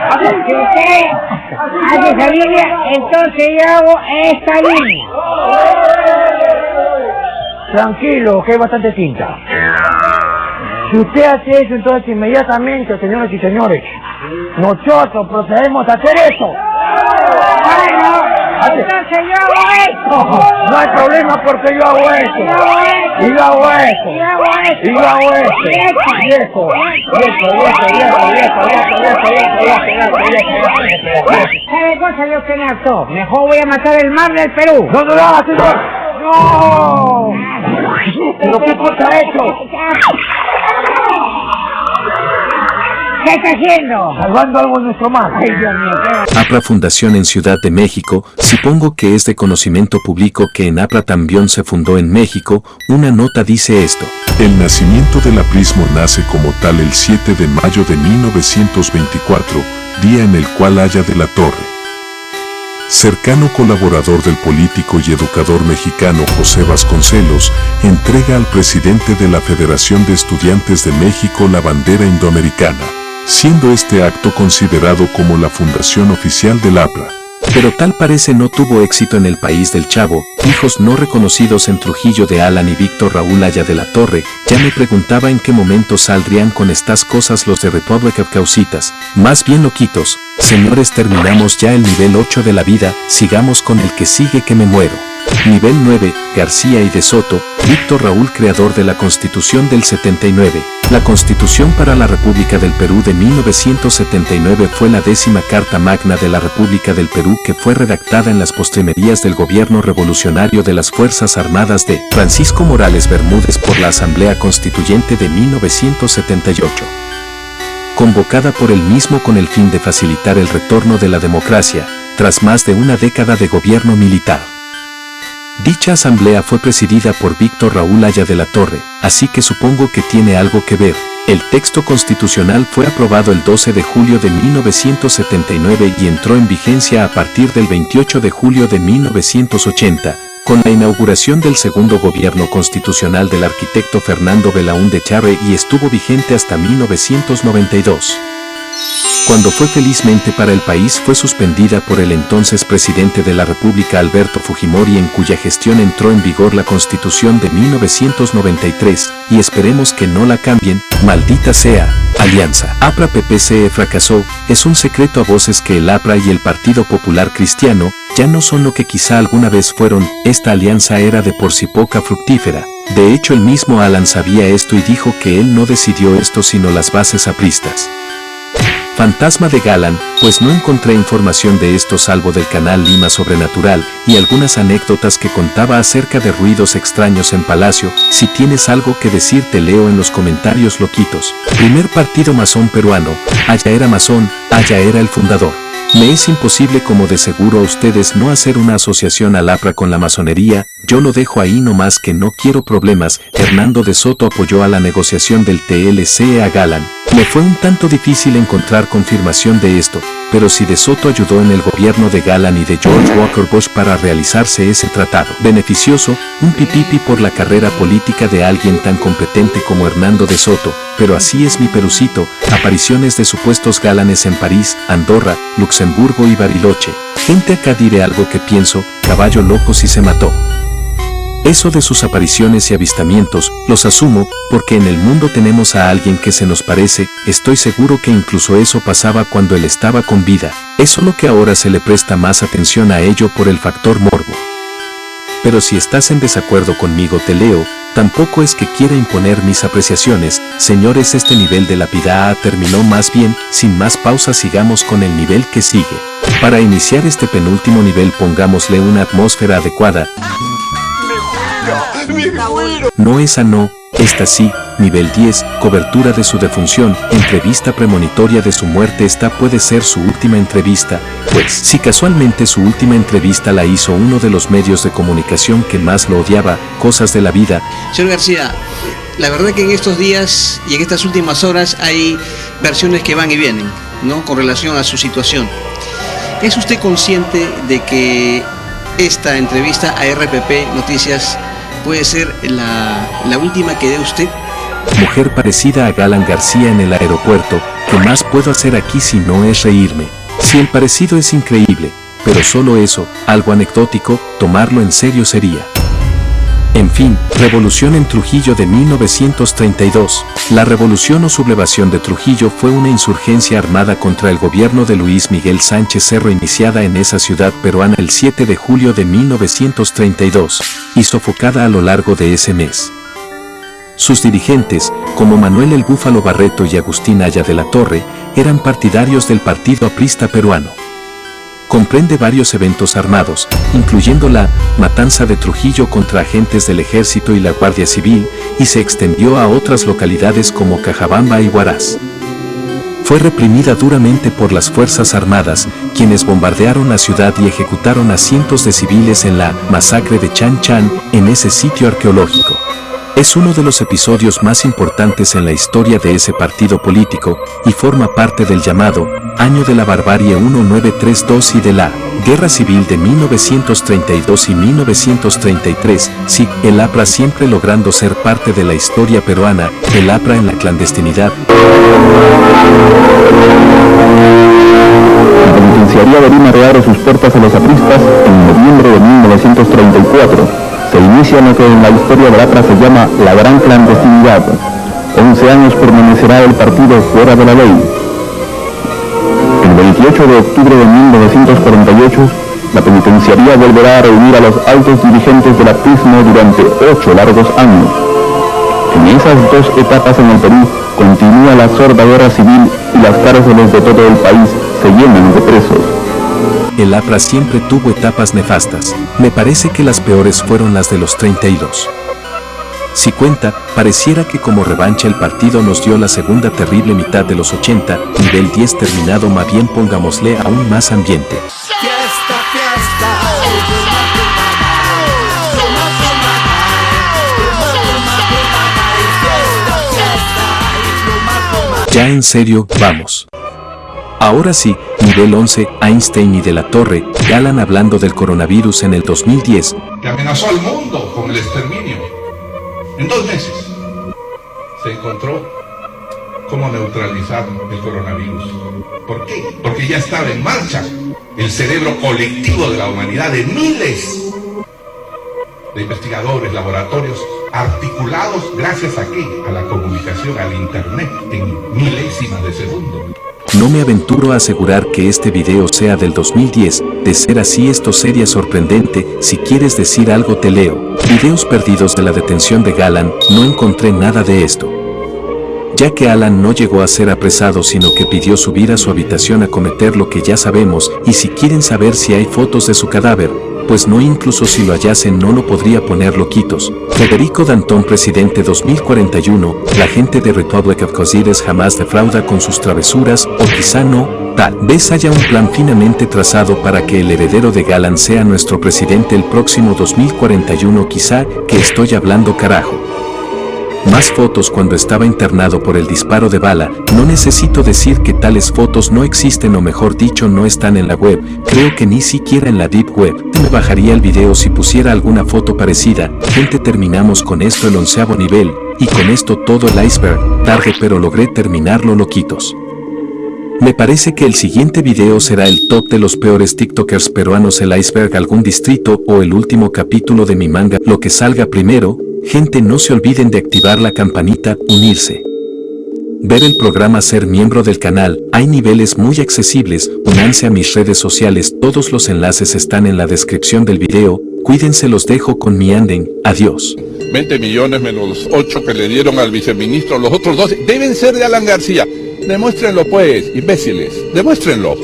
Si usted hace esa línea, entonces yo hago esta línea. Tranquilo, que hay bastante tinta. Si usted hace eso, entonces inmediatamente, señoras y señores, nosotros procedemos a hacer eso. Bueno, entonces yo hago esto. No hay problema porque yo hago esto. Y yo hago esto. Y yo hago esto. Y eso. ¿Sabe cosa de usted, Narto? Mejor voy a matar el mar del Perú. No, no, no, señor. ¡No! ¿Pero qué cosa ha hecho? ¿Qué está haciendo? Salvando algo en nuestro mar. Ay, Dios mío. APRA Fundación en Ciudad de México, supongo que es de conocimiento público que en APRA también se fundó en México. Una nota dice esto. El nacimiento del aprismo nace como tal el 7 de mayo de 1924, día en el cual Aya de la Torre, cercano colaborador del político y educador mexicano José Vasconcelos, entrega al presidente de la Federación de Estudiantes de México la bandera indoamericana, siendo este acto considerado como la fundación oficial del APRA. Pero tal parece no tuvo éxito en el país del Chavo, hijos no reconocidos en Trujillo de Alan y Víctor Raúl Aya de la Torre. Ya me preguntaba en qué momento saldrían con estas cosas los de Republic of Causitas, más bien loquitos. Señores, terminamos ya el nivel 8 de la vida, sigamos con el que sigue que me muero. Nivel 9, García y de Soto, Víctor Raúl, creador de la Constitución del 79. La Constitución para la República del Perú de 1979 fue la 10ª Carta Magna de la República del Perú, que fue redactada en las postrimerías del gobierno revolucionario de las Fuerzas Armadas de Francisco Morales Bermúdez por la Asamblea Constituyente de 1978. Convocada por él mismo con el fin de facilitar el retorno de la democracia, tras más de una década de gobierno militar. Dicha asamblea fue presidida por Víctor Raúl Aya de la Torre, así que supongo que tiene algo que ver. El texto constitucional fue aprobado el 12 de julio de 1979 y entró en vigencia a partir del 28 de julio de 1980, con la inauguración del segundo gobierno constitucional del arquitecto Fernando Belaúnde Charre, y estuvo vigente hasta 1992. Cuando fue felizmente para el país, fue suspendida por el entonces presidente de la República Alberto Fujimori, en cuya gestión entró en vigor la Constitución de 1993, y esperemos que no la cambien, maldita sea. Alianza APRA-PPCE fracasó. Es un secreto a voces que el APRA y el Partido Popular Cristiano ya no son lo que quizá alguna vez fueron. Esta alianza era de por sí poca fructífera. De hecho, el mismo Alan sabía esto y dijo que él no decidió esto sino las bases apristas. Fantasma de Galán, pues no encontré información de esto salvo del canal Lima Sobrenatural y algunas anécdotas que contaba acerca de ruidos extraños en Palacio. Si tienes algo que decir te leo en los comentarios, loquitos. Primer partido masón peruano, allá era masón, allá era el fundador. Me es imposible, como de seguro a ustedes, no hacer una asociación al APRA con la masonería. Yo lo dejo ahí nomás, que no quiero problemas. Hernando de Soto apoyó a la negociación del TLC a Galán. Me fue un tanto difícil encontrar confirmación de esto, pero si de Soto ayudó en el gobierno de Galán y de George Walker Bush para realizarse ese tratado beneficioso, un pipipi por la carrera política de alguien tan competente como Hernando de Soto. Pero así es mi Perucito, apariciones de supuestos Galanes en París, Andorra, Luxemburgo y Bariloche. Gente, acá diré algo que pienso, caballo loco si se mató. Eso de sus apariciones y avistamientos, los asumo, porque en el mundo tenemos a alguien que se nos parece. Estoy seguro que incluso eso pasaba cuando él estaba con vida. Es solo que ahora se le presta más atención a ello por el factor morbo. Pero si estás en desacuerdo conmigo te leo. Tampoco es que quiera imponer mis apreciaciones, señores. Este nivel de la PIDA terminó más bien. Sin más pausas, sigamos con el nivel que sigue. Para iniciar este penúltimo nivel pongámosle una atmósfera adecuada. No, esa no, esta sí. Nivel 10, cobertura de su defunción, entrevista premonitoria de su muerte. Esta puede ser su última entrevista, pues si casualmente su última entrevista la hizo uno de los medios de comunicación que más lo odiaba. Cosas de la vida. Señor García, la verdad que en estos días y en estas últimas horas hay versiones que van y vienen, ¿no?, con relación a su situación. ¿Es usted consciente de que esta entrevista a RPP Noticias puede ser la última que dé usted? Mujer parecida a Galán García en el aeropuerto. ¿Qué más puedo hacer aquí si no es reírme? Si el parecido es increíble, pero solo eso, algo anecdótico, tomarlo en serio sería. En fin, revolución en Trujillo de 1932. La revolución o sublevación de Trujillo fue una insurgencia armada contra el gobierno de Luis Miguel Sánchez Cerro, iniciada en esa ciudad peruana el 7 de julio de 1932 y sofocada a lo largo de ese mes. Sus dirigentes, como Manuel el Búfalo Barreto y Agustín Aya de la Torre, eran partidarios del Partido Aprista peruano. Comprende varios eventos armados, incluyendo la matanza de Trujillo contra agentes del Ejército y la Guardia Civil, y se extendió a otras localidades como Cajabamba y Huaraz. Fue reprimida duramente por las Fuerzas Armadas, quienes bombardearon la ciudad y ejecutaron a cientos de civiles en la masacre de Chan Chan, en ese sitio arqueológico. Es uno de los episodios más importantes en la historia de ese partido político, y forma parte del llamado Año de la Barbarie 1932 y de la Guerra Civil de 1932 y 1933. Sí, el APRA siempre logrando ser parte de la historia peruana, el APRA en la clandestinidad. La penitenciaría de Lima reabre sus puertas a los apristas en noviembre de 1934. Se inicia lo que en la historia del APRA se llama la Gran Clandestinidad. 11 años permanecerá el partido fuera de la ley. El 28 de octubre de 1948, la penitenciaría volverá a reunir a los altos dirigentes del aprismo durante 8 largos años. En esas 2 etapas en el Perú continúa la sorda guerra civil y las cárceles de todo el país se llenan de presos. El APRA siempre tuvo etapas nefastas. Me parece que las peores fueron las de los 32. Si cuenta, pareciera que como revancha el partido nos dio la segunda terrible mitad de los 80, nivel 10 terminado. Más bien pongámosle aún más ambiente. Ya en serio, vamos. Ahora sí, nivel 11, Einstein y de la Torre, Galán hablando del coronavirus en el 2010. Que amenazó al mundo con el exterminio. En 2 meses se encontró cómo neutralizar el coronavirus. ¿Por qué? Porque ya estaba en marcha el cerebro colectivo de la humanidad, de miles de investigadores, laboratorios, articulados gracias a qué? A la comunicación, al internet, en milésimas de segundo. No me aventuro a asegurar que este video sea del 2010, de ser así esto sería sorprendente. Si quieres decir algo te leo. Videos perdidos de la detención de Galán, no encontré nada de esto. ya que Alan no llegó a ser apresado sino que pidió subir a su habitación a cometer lo que ya sabemos, y si quieren saber si hay fotos de su cadáver, pues no, incluso si lo hallasen no lo podría poner loquitos. Federico Danton, presidente 2041, la gente de Republic of Cosides jamás defrauda con sus travesuras, o quizá no, tal vez haya un plan finamente trazado para que el heredero de Galán sea nuestro presidente el próximo 2041, quizá, que estoy hablando carajo. Más fotos cuando estaba internado por el disparo de bala. No necesito decir que tales fotos no existen, o mejor dicho no están en la web, creo que ni siquiera en la deep web. Me bajaría el video si pusiera alguna foto parecida. Gente, terminamos con esto el 11º nivel, y con esto todo el iceberg. Tarde pero logré terminarlo, loquitos. Me parece que el siguiente video será el top de los peores tiktokers peruanos, el iceberg, algún distrito o el último capítulo de mi manga, lo que salga primero. Gente, no se olviden de activar la campanita, unirse. Ver el programa, ser miembro del canal, hay niveles muy accesibles, únanse a mis redes sociales, todos los enlaces están en la descripción del video, cuídense, los dejo con mi anden, adiós. 20 millones menos los 8 que le dieron al viceministro, los otros 12 deben ser de Alan García. Demuéstrenlo pues, imbéciles, demuéstrenlo.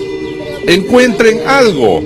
Encuentren algo.